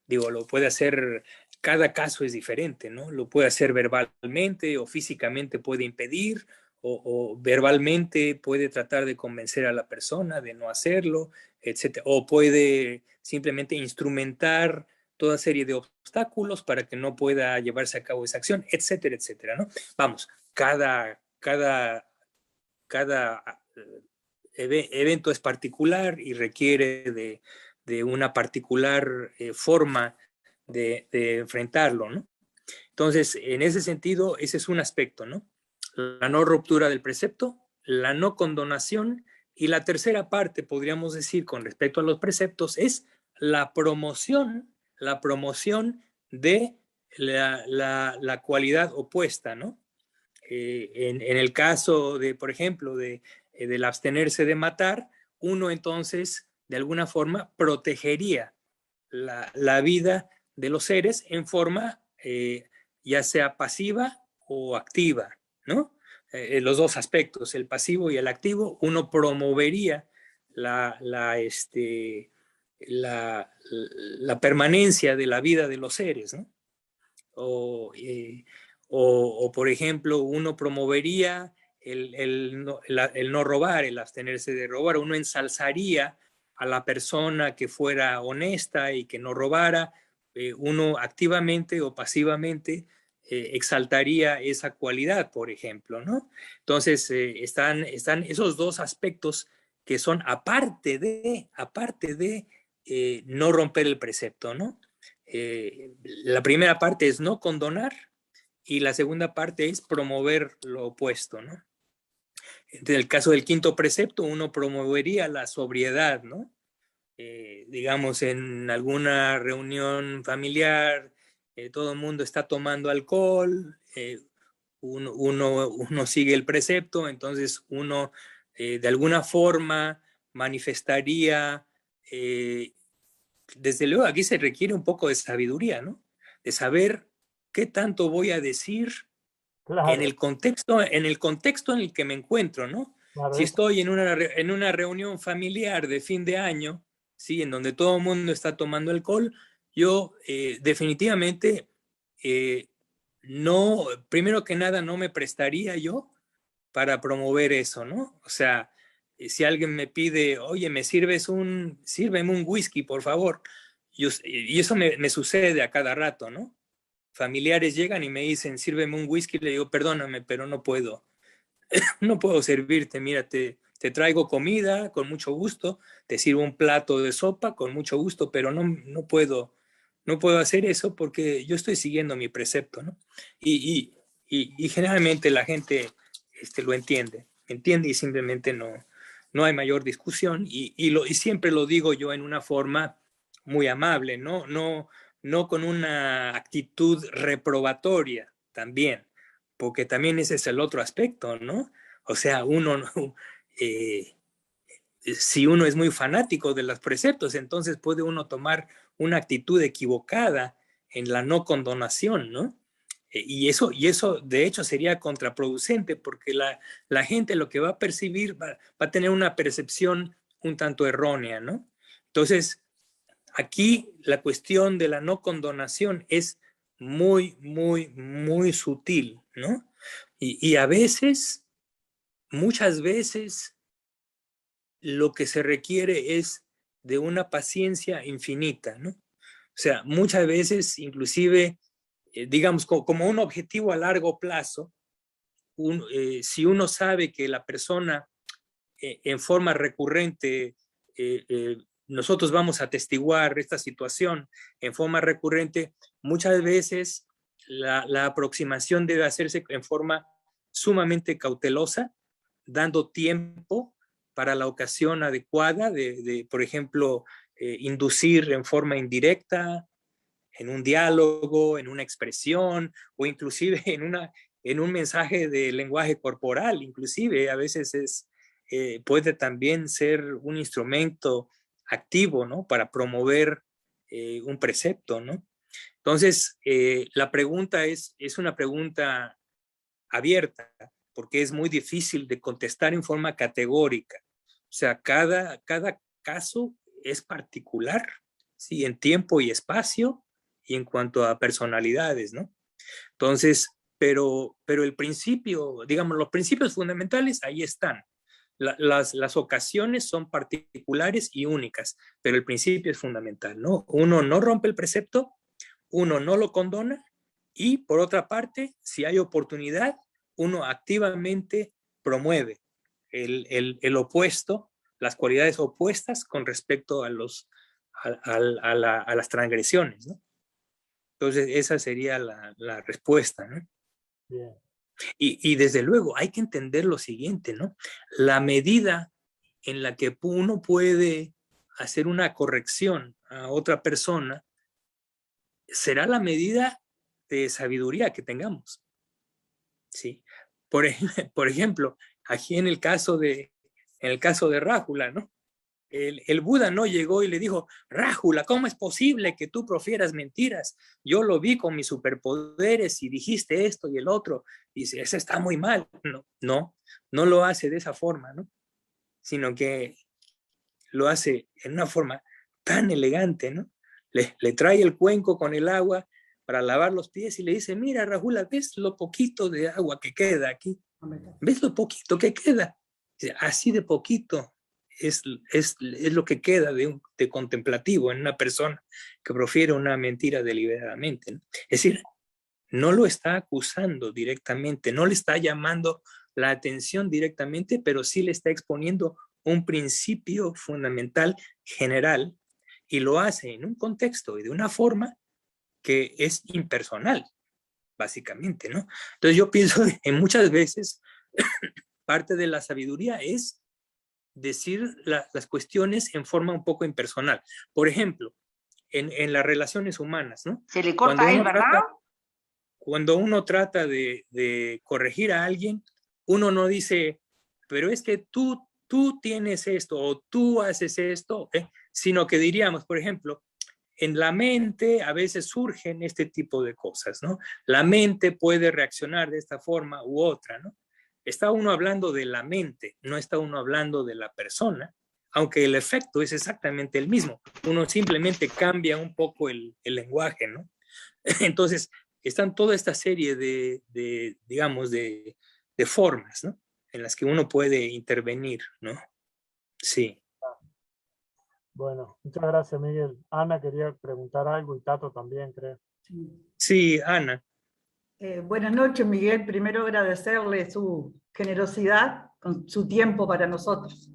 Digo, lo puede hacer, cada caso es diferente, ¿no? Lo puede hacer verbalmente o físicamente puede impedir o verbalmente puede tratar de convencer a la persona de no hacerlo, etcétera. O puede simplemente instrumentar toda serie de obstáculos para que no pueda llevarse a cabo esa acción, etcétera, etcétera, ¿no? Vamos, cada evento es particular y requiere de una particular forma de enfrentarlo, ¿no? Entonces, en ese sentido, ese es un aspecto, ¿no? La no ruptura del precepto, la no condonación y la tercera parte, podríamos decir, con respecto a los preceptos, es la promoción de la cualidad opuesta, ¿no? En el caso de, por ejemplo, del abstenerse de matar, uno entonces, de alguna forma, protegería la vida de los seres en forma ya sea pasiva o activa, ¿no? Los dos aspectos, el pasivo y el activo, uno promovería la, la, este, la permanencia de la vida de los seres, ¿no? O, por ejemplo, uno promovería el no robar, el abstenerse de robar, uno ensalzaría a la persona que fuera honesta y que no robara, uno activamente o pasivamente exaltaría esa cualidad, por ejemplo, ¿no? Entonces, están esos dos aspectos que son aparte de no romper el precepto, ¿no? La primera parte es no condonar y la segunda parte es promover lo opuesto, ¿no? En el caso del quinto precepto, uno promovería la sobriedad, ¿no? Digamos, en alguna reunión familiar, todo el mundo está tomando alcohol, uno sigue el precepto, entonces uno de alguna forma manifestaría desde luego aquí se requiere un poco de sabiduría, ¿no? De saber qué tanto voy a decir Claro, en el contexto en el que me encuentro, ¿no? claro, Si estoy en una reunión familiar de fin de año, ¿sí? En donde todo el mundo está tomando alcohol, yo definitivamente eh, no, primero que nada, no me prestaría yo para promover eso, ¿no? O sea, si alguien me pide, oye, sírveme un whisky, por favor. Y eso me sucede a cada rato, ¿no? Familiares llegan y me dicen, sírveme un whisky, le digo, perdóname, pero no puedo, no puedo servirte, mírate, Te traigo comida con mucho gusto, te sirvo un plato de sopa con mucho gusto, pero no puedo hacer eso porque yo estoy siguiendo mi precepto, ¿no? Y generalmente la gente lo entiende y simplemente no hay mayor discusión y siempre lo digo yo en una forma muy amable, no con una actitud reprobatoria también, porque también ese es el otro aspecto, ¿no? O sea, eh, si uno es muy fanático de los preceptos, entonces puede uno tomar una actitud equivocada en la no condonación, ¿no? Y eso de hecho sería contraproducente porque la gente lo que va a percibir va a tener una percepción un tanto errónea, ¿no? Entonces, aquí la cuestión de la no condonación es muy, muy, muy sutil, ¿no? Y a veces, muchas veces, lo que se requiere es de una paciencia infinita, ¿no? O sea, muchas veces, inclusive, digamos, como un objetivo a largo plazo, si uno sabe que la persona en forma recurrente, nosotros vamos a atestiguar esta situación en forma recurrente, muchas veces la aproximación debe hacerse en forma sumamente cautelosa, dando tiempo para la ocasión adecuada por ejemplo, inducir en forma indirecta, en un diálogo, en una expresión o inclusive en un mensaje de lenguaje corporal, inclusive a veces puede también ser un instrumento activo, ¿no? Para promover un precepto, ¿no? Entonces, la pregunta es una pregunta abierta, porque es muy difícil de contestar en forma categórica. O sea, cada caso es particular, ¿sí? En tiempo y espacio y en cuanto a personalidades, ¿no? Entonces, pero el principio, digamos, los principios fundamentales ahí están. Las ocasiones son particulares y únicas, pero el principio es fundamental, ¿no? Uno no rompe el precepto, uno no lo condona y por otra parte, si hay oportunidad, uno activamente promueve el opuesto, las cualidades opuestas con respecto a las transgresiones, ¿no? Entonces, esa sería la respuesta, ¿no? Bien. Y desde luego hay que entender lo siguiente, ¿no? La medida en la que uno puede hacer una corrección a otra persona será la medida de sabiduría que tengamos, ¿sí? Por ejemplo, aquí en el caso de Rájula, ¿no? El Buda no llegó y le dijo, Rájula, ¿cómo es posible que tú profieras mentiras? Yo lo vi con mis superpoderes y dijiste esto y el otro. Y dice, eso está muy mal. No lo hace de esa forma, ¿no? Sino que lo hace en una forma tan elegante, ¿no? Le trae el cuenco con el agua para lavar los pies y le dice, mira, Rájula, ¿ves lo poquito de agua que queda aquí? ¿Ves lo poquito que queda? Así de poquito es lo que queda de contemplativo en una persona que profiere una mentira deliberadamente, ¿no? Es decir, no lo está acusando directamente, no le está llamando la atención directamente, pero sí le está exponiendo un principio fundamental general y lo hace en un contexto y de una forma que es impersonal, básicamente, ¿no? Entonces yo pienso en muchas veces parte de la sabiduría es decir las cuestiones en forma un poco impersonal. Por ejemplo, en las relaciones humanas, ¿no? Se le corta a él, ¿verdad? Cuando uno trata de corregir a alguien, uno no dice, pero es que tú tienes esto o tú haces esto, sino que diríamos, por ejemplo, en la mente a veces surgen este tipo de cosas, ¿no? La mente puede reaccionar de esta forma u otra, ¿no? Está uno hablando de la mente, no está uno hablando de la persona, aunque el efecto es exactamente el mismo. Uno simplemente cambia un poco el lenguaje, ¿no? Entonces, están toda esta serie digamos, de formas, ¿no? En las que uno puede intervenir, ¿no? Sí. Bueno, muchas gracias, Miguel. Ana quería preguntar algo y Tato también, creo. Sí, Ana. Buenas noches, Miguel. Primero agradecerle su generosidad con su tiempo para nosotros.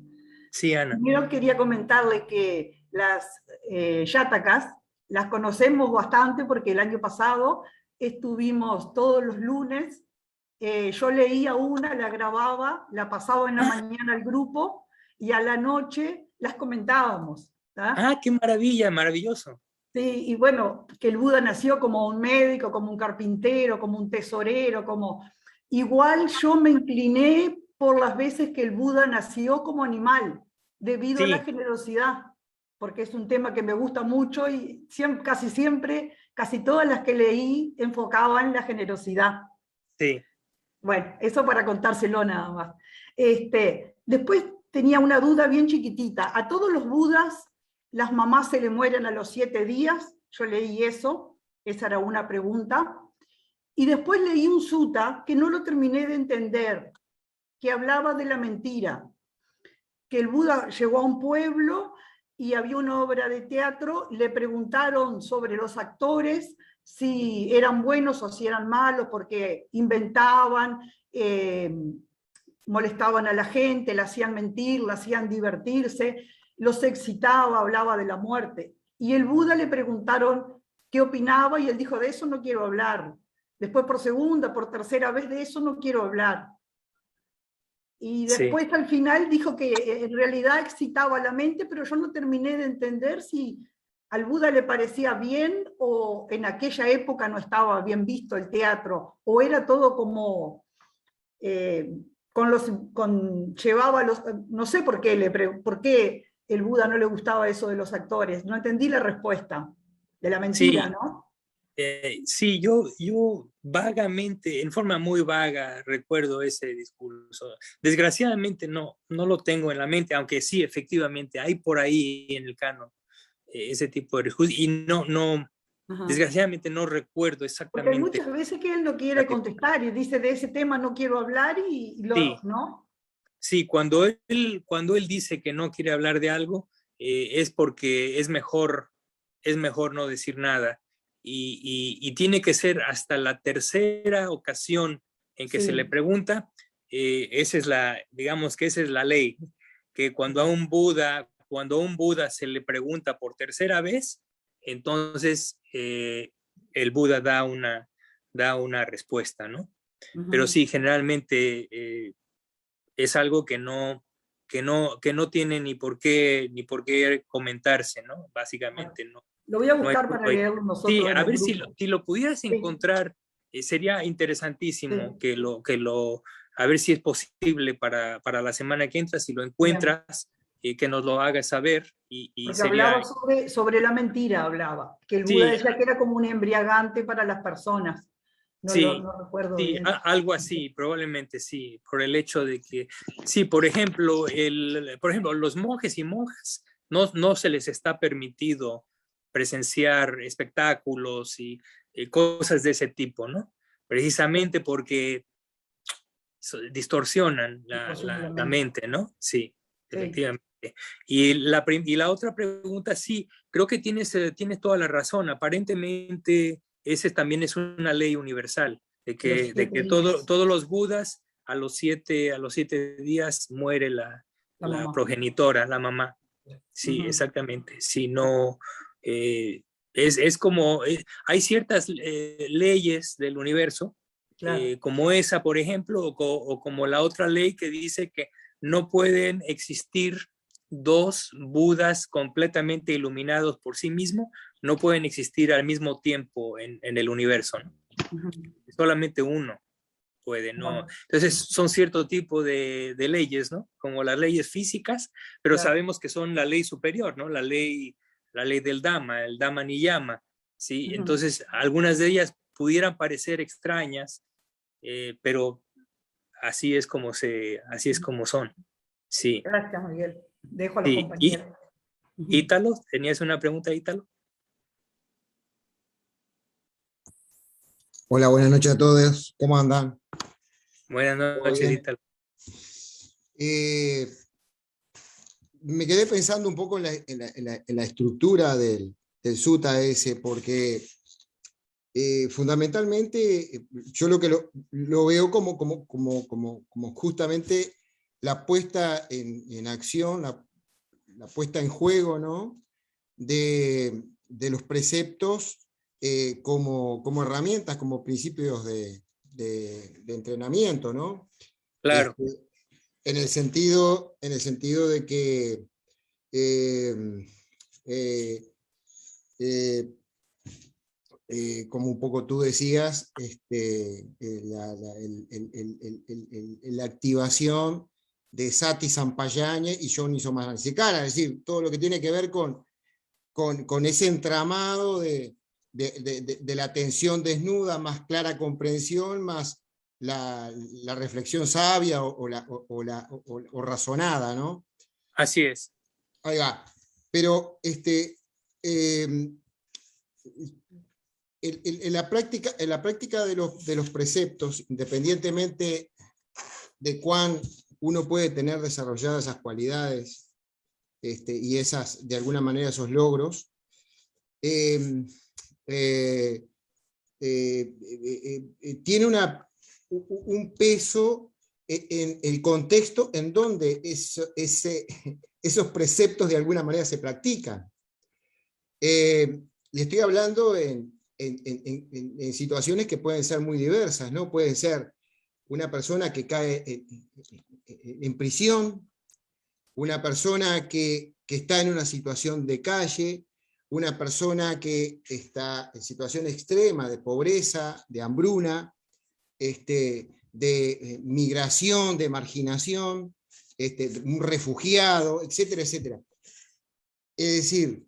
Sí, Ana. Primero quería comentarle que las yatacas las conocemos bastante porque el año pasado estuvimos todos los lunes, yo leía una, la grababa, la pasaba en la mañana al grupo y a la noche las comentábamos. ¿tá? Ah, qué maravilla, maravilloso. Sí, y bueno, que el Buda nació como un médico, como un carpintero, como un tesorero, como... Igual yo me incliné por las veces que el Buda nació como animal, debido a la generosidad, porque es un tema que me gusta mucho y siempre, casi todas las que leí enfocaban la generosidad. Sí. Bueno, eso para contárselo nada más. Después tenía una duda bien chiquitita. ¿A todos los budas las mamás se le mueren a los 7 días? Yo leí eso, esa era una pregunta. Y después leí un sutta que no lo terminé de entender, que hablaba de la mentira, que el Buda llegó a un pueblo y había una obra de teatro, le preguntaron sobre los actores, si eran buenos o si eran malos, porque inventaban, molestaban a la gente, la hacían mentir, la hacían divertirse, los excitaba, hablaba de la muerte. Y el Buda le preguntaron qué opinaba y él dijo, de eso no quiero hablar. Después por segunda, por tercera vez, de eso no quiero hablar. Y después al final dijo que en realidad excitaba la mente, pero yo no terminé de entender si al Buda le parecía bien o en aquella época no estaba bien visto el teatro, o era todo como... llevaba los... No sé por qué el Buda no le gustaba eso de los actores. No entendí la respuesta de la mentira, ¿no? Sí, yo vagamente, en forma muy vaga, recuerdo ese discurso. Desgraciadamente no lo tengo en la mente, aunque sí, efectivamente, hay por ahí en el canon ese tipo de discurso, y desgraciadamente no recuerdo exactamente. Porque hay muchas veces que él no quiere contestar y dice, de ese tema no quiero hablar ¿no? Sí, cuando él dice que no quiere hablar de algo, es porque es mejor no decir nada. Y tiene que ser hasta la tercera ocasión en que se le pregunta, digamos que esa es la ley, que cuando a un Buda se le pregunta por tercera vez, entonces el Buda da una respuesta, ¿no? Pero sí, generalmente es algo que no tiene ni por qué comentarse, ¿no? Básicamente no. Lo voy a buscar para leerlo nosotros. Sí, a ver si lo pudieras encontrar, sería interesantísimo a ver si es posible para la semana que entra, si lo encuentras, que nos lo hagas saber. Porque sería... hablaba sobre la mentira, que el Buda decía que era como un embriagante para las personas. No recuerdo bien. Algo así, probablemente sí, por el hecho de que, sí, por ejemplo, los monjes y monjas no se les está permitido presenciar espectáculos y cosas de ese tipo, ¿no? Precisamente porque distorsionan la mente, ¿no? Sí, efectivamente. Y la otra pregunta, sí, creo que tienes toda la razón. Aparentemente, ese también es una ley universal, de que todos los budas a los 7 días muere la progenitora, la mamá. Sí, exactamente. Si no, es como, hay ciertas leyes del universo, como esa, por ejemplo, o como la otra ley que dice que no pueden existir dos Budas completamente iluminados por sí mismos, no pueden existir al mismo tiempo en el universo, ¿no? Solamente uno puede, ¿no? Entonces son cierto tipo de leyes, ¿no? Como las leyes físicas, pero sabemos que son la ley superior, ¿no? La ley del Dhamma, el Dhamma Niyama, ¿sí? Entonces algunas de ellas pudieran parecer extrañas, pero así es como son. Sí. Gracias, Miguel. Dejo a los compañeros. Ítalo, ¿tenías una pregunta, Ítalo? Hola, buenas noches a todos. ¿Cómo andan? Buenas noches, Ítalo. Me quedé pensando un poco en la estructura del sutta ese, porque fundamentalmente yo lo veo como justamente la puesta en acción, la puesta en juego, ¿no? de los preceptos como herramientas, como principios de entrenamiento, ¿no? Claro. En el sentido de que como un poco tú decías, la activación de Sati Sampayañe y Johnny Somaransikara, es decir, todo lo que tiene que ver con ese entramado de la atención desnuda, más clara comprensión, más la reflexión sabia o razonada, ¿no? Así es. Ahí va. Pero en la práctica de los preceptos, independientemente de cuán uno puede tener desarrolladas esas cualidades y de alguna manera esos logros, tiene un peso en el contexto en donde esos preceptos de alguna manera se practican. Le estoy hablando en situaciones que pueden ser muy diversas, ¿no? Pueden ser una persona que cae en prisión, una persona que está en una situación de calle, una persona que está en situación extrema de pobreza, de hambruna, de migración, de marginación, un refugiado, etcétera, etcétera. Es decir,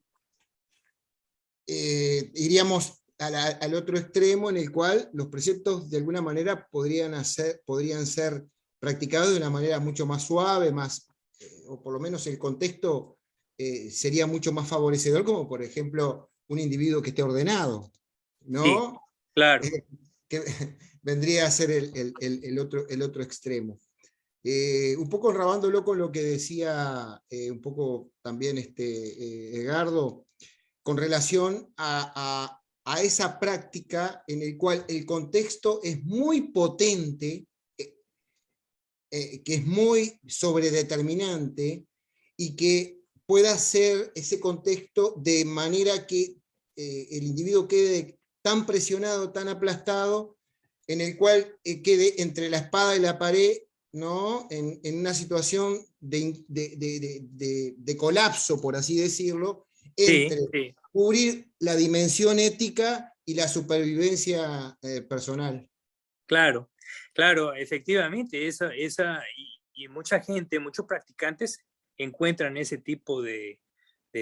iríamos al otro extremo en el cual los preceptos de alguna manera podrían ser practicados de una manera mucho más suave, o por lo menos el contexto sería mucho más favorecedor, como por ejemplo un individuo que esté ordenado, ¿no? Sí, claro. Que vendría a ser el otro extremo. Un poco enrabándolo con lo que decía un poco también Edgardo, con relación a esa práctica en el cual el contexto es muy potente, que es muy sobredeterminante, y que pueda ser ese contexto de manera que el individuo quede tan presionado, tan aplastado, en el cual quede entre la espada y la pared, ¿no? En una situación de colapso, por así decirlo, entre Sí. cubrir la dimensión ética y la supervivencia personal. Claro, efectivamente, y mucha gente, muchos practicantes encuentran ese tipo de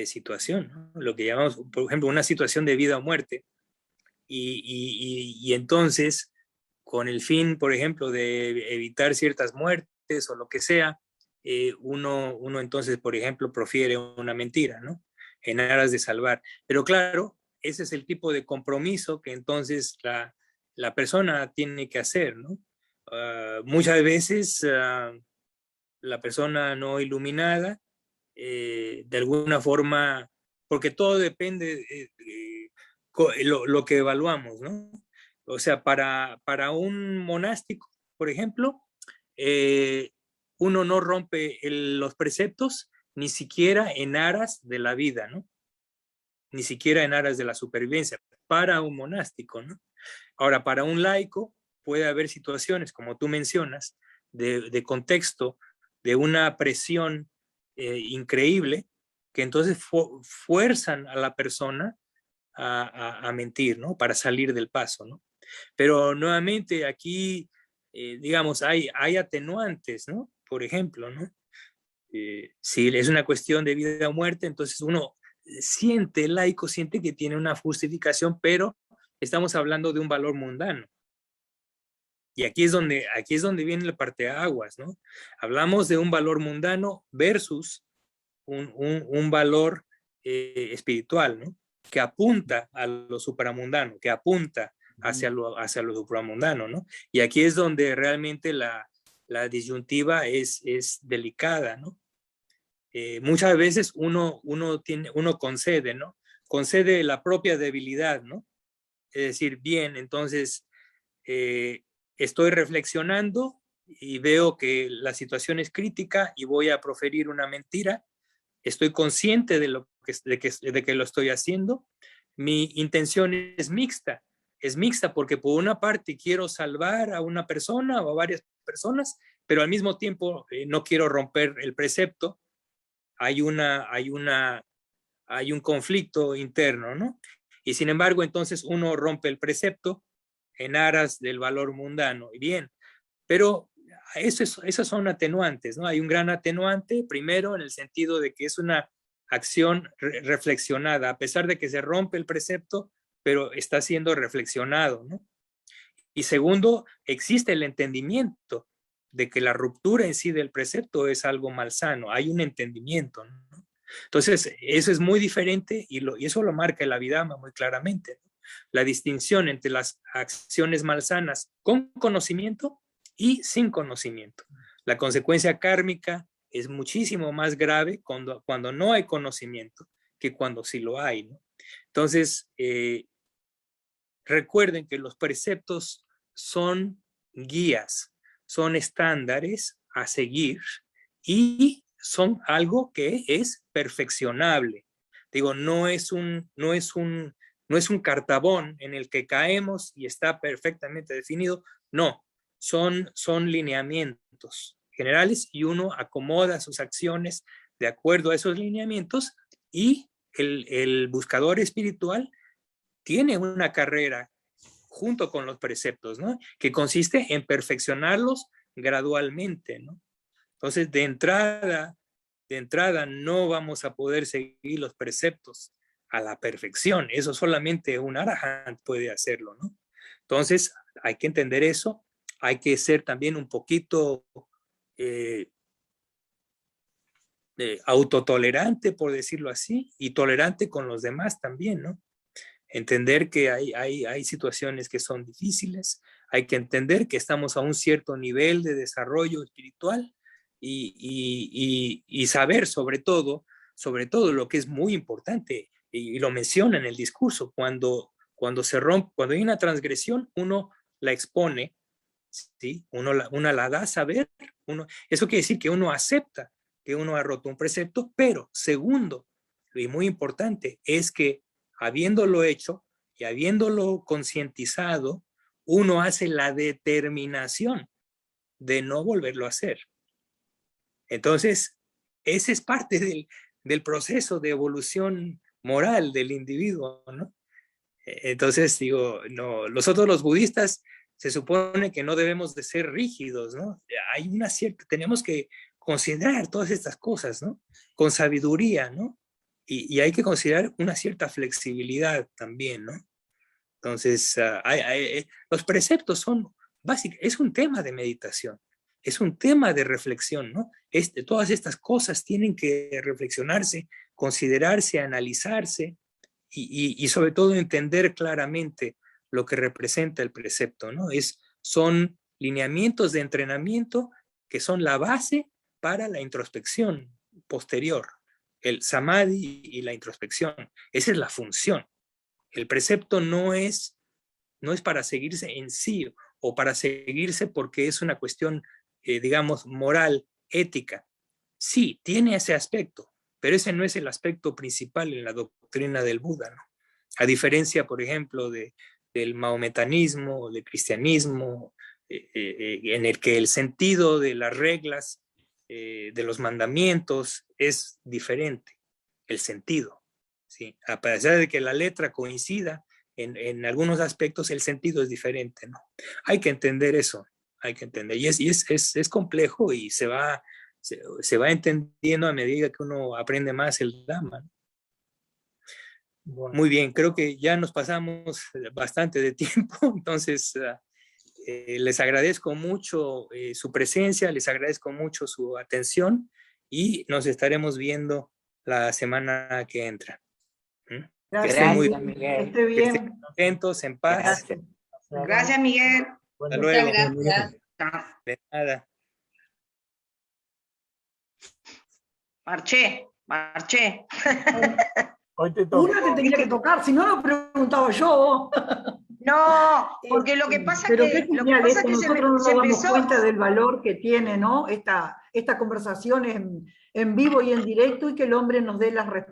situación, ¿no? Lo que llamamos, por ejemplo, una situación de vida o muerte, y entonces, con el fin, por ejemplo, de evitar ciertas muertes o lo que sea, uno entonces, por ejemplo, profiere una mentira, ¿no? En aras de salvar. Pero claro, ese es el tipo de compromiso que entonces la persona tiene que hacer, ¿no? Muchas veces la persona no iluminada, de alguna forma, porque todo depende lo que evaluamos, ¿no? O sea, para un monástico, por ejemplo, uno no rompe los preceptos ni siquiera en aras de la vida, ¿no? Ni siquiera en aras de la supervivencia, para un monástico, ¿no? Ahora, para un laico puede haber situaciones, como tú mencionas, de contexto, de una presión increíble, que entonces fuerzan a la persona a mentir, ¿no? Para salir del paso, ¿no? Pero nuevamente aquí, digamos, hay atenuantes, ¿no? Por ejemplo, ¿no? Si es una cuestión de vida o muerte, entonces uno siente, el laico siente que tiene una justificación, pero estamos hablando de un valor mundano. Y aquí es donde viene la parteaguas, ¿no? Hablamos de un valor mundano versus un valor espiritual, ¿no? Que apunta a lo supramundano, que apunta hacia lo supramundano, ¿no? Y aquí es donde realmente la disyuntiva es delicada, ¿no? Muchas veces uno concede, ¿no? Concede la propia debilidad, ¿no? Es decir, bien, entonces estoy reflexionando y veo que la situación es crítica y voy a proferir una mentira, estoy consciente de que lo estoy haciendo. Mi intención es mixta porque por una parte quiero salvar a una persona o a varias personas, pero al mismo tiempo no quiero romper el precepto. Hay un conflicto interno, ¿no? Y sin embargo, entonces uno rompe el precepto en aras del valor mundano. Y bien, pero esas son atenuantes, ¿no? Hay un gran atenuante, primero, en el sentido de que es una acción reflexionada, a pesar de que se rompe el precepto, pero está siendo reflexionado, ¿no? Y segundo, existe el entendimiento de que la ruptura en sí del precepto es algo malsano, hay un entendimiento, ¿no? Entonces, eso es muy diferente y eso lo marca el Abhidhamma muy claramente, ¿no? La distinción entre las acciones malsanas con conocimiento y sin conocimiento. La consecuencia kármica es muchísimo más grave cuando no hay conocimiento que cuando sí lo hay, ¿no? Entonces, recuerden que los preceptos son guías, son estándares a seguir y son algo que es perfeccionable. Digo, no es un cartabón en el que caemos y está perfectamente definido. No, son lineamientos generales y uno acomoda sus acciones de acuerdo a esos lineamientos y el buscador espiritual tiene una carrera junto con los preceptos, ¿no? Que consiste en perfeccionarlos gradualmente, ¿no? Entonces, de entrada no vamos a poder seguir los preceptos a la perfección. Eso solamente un arahant puede hacerlo, ¿no? Entonces, hay que entender eso. Hay que ser también un poquito autotolerante, por decirlo así, y tolerante con los demás también, ¿no? Entender que hay situaciones que son difíciles, hay que entender que estamos a un cierto nivel de desarrollo espiritual y saber sobre todo lo que es muy importante, y lo menciona en el discurso, cuando se rompe, cuando hay una transgresión, uno la expone, ¿sí? Uno la da a saber, eso quiere decir que uno acepta que uno ha roto un precepto, pero segundo, y muy importante, es que habiéndolo hecho y habiéndolo concientizado, uno hace la determinación de no volverlo a hacer. Entonces, ese es parte del proceso de evolución moral del individuo, ¿no? Entonces, digo, no, nosotros los budistas se supone que no debemos de ser rígidos, ¿no? Hay tenemos que considerar todas estas cosas, ¿no? Con sabiduría, ¿no? Y hay que considerar una cierta flexibilidad también, ¿no? Entonces, los preceptos son básicos, es un tema de meditación, es un tema de reflexión, ¿no? Todas estas cosas tienen que reflexionarse, considerarse, analizarse y sobre todo entender claramente lo que representa el precepto, ¿no? Son lineamientos de entrenamiento que son la base para la introspección posterior, el samadhi y la introspección. Esa es la función. El precepto no es para seguirse en sí o para seguirse porque es una cuestión, digamos, moral, ética. Sí, tiene ese aspecto, pero ese no es el aspecto principal en la doctrina del Buda, ¿no? A diferencia, por ejemplo, del maometanismo o del cristianismo, en el que el sentido de las reglas, de los mandamientos, es diferente, el sentido, ¿sí? A pesar de que la letra coincida en algunos aspectos, el sentido es diferente, ¿no? Hay que entender eso, hay que entender. Y es complejo y se va entendiendo a medida que uno aprende más el Dhamma, ¿no? Bueno. Muy bien, creo que ya nos pasamos bastante de tiempo, entonces les agradezco mucho su presencia, les agradezco mucho su atención y nos estaremos viendo la semana que entra. Gracias, que estén muy Miguel. bien, Que esté estén contentos, en paz. Gracias. Gracias, Miguel. Hasta luego. Muchas gracias. De nada. Marché. Hoy te toca. Una te tenía que tocar, si no lo preguntaba yo. No. No, porque lo que pasa Pero que, qué lo que genial pasa esto, que nosotros no nos se damos empezó. cuenta del valor que tiene, ¿no? Esta conversación en vivo y en directo, y que el hombre nos dé las respuestas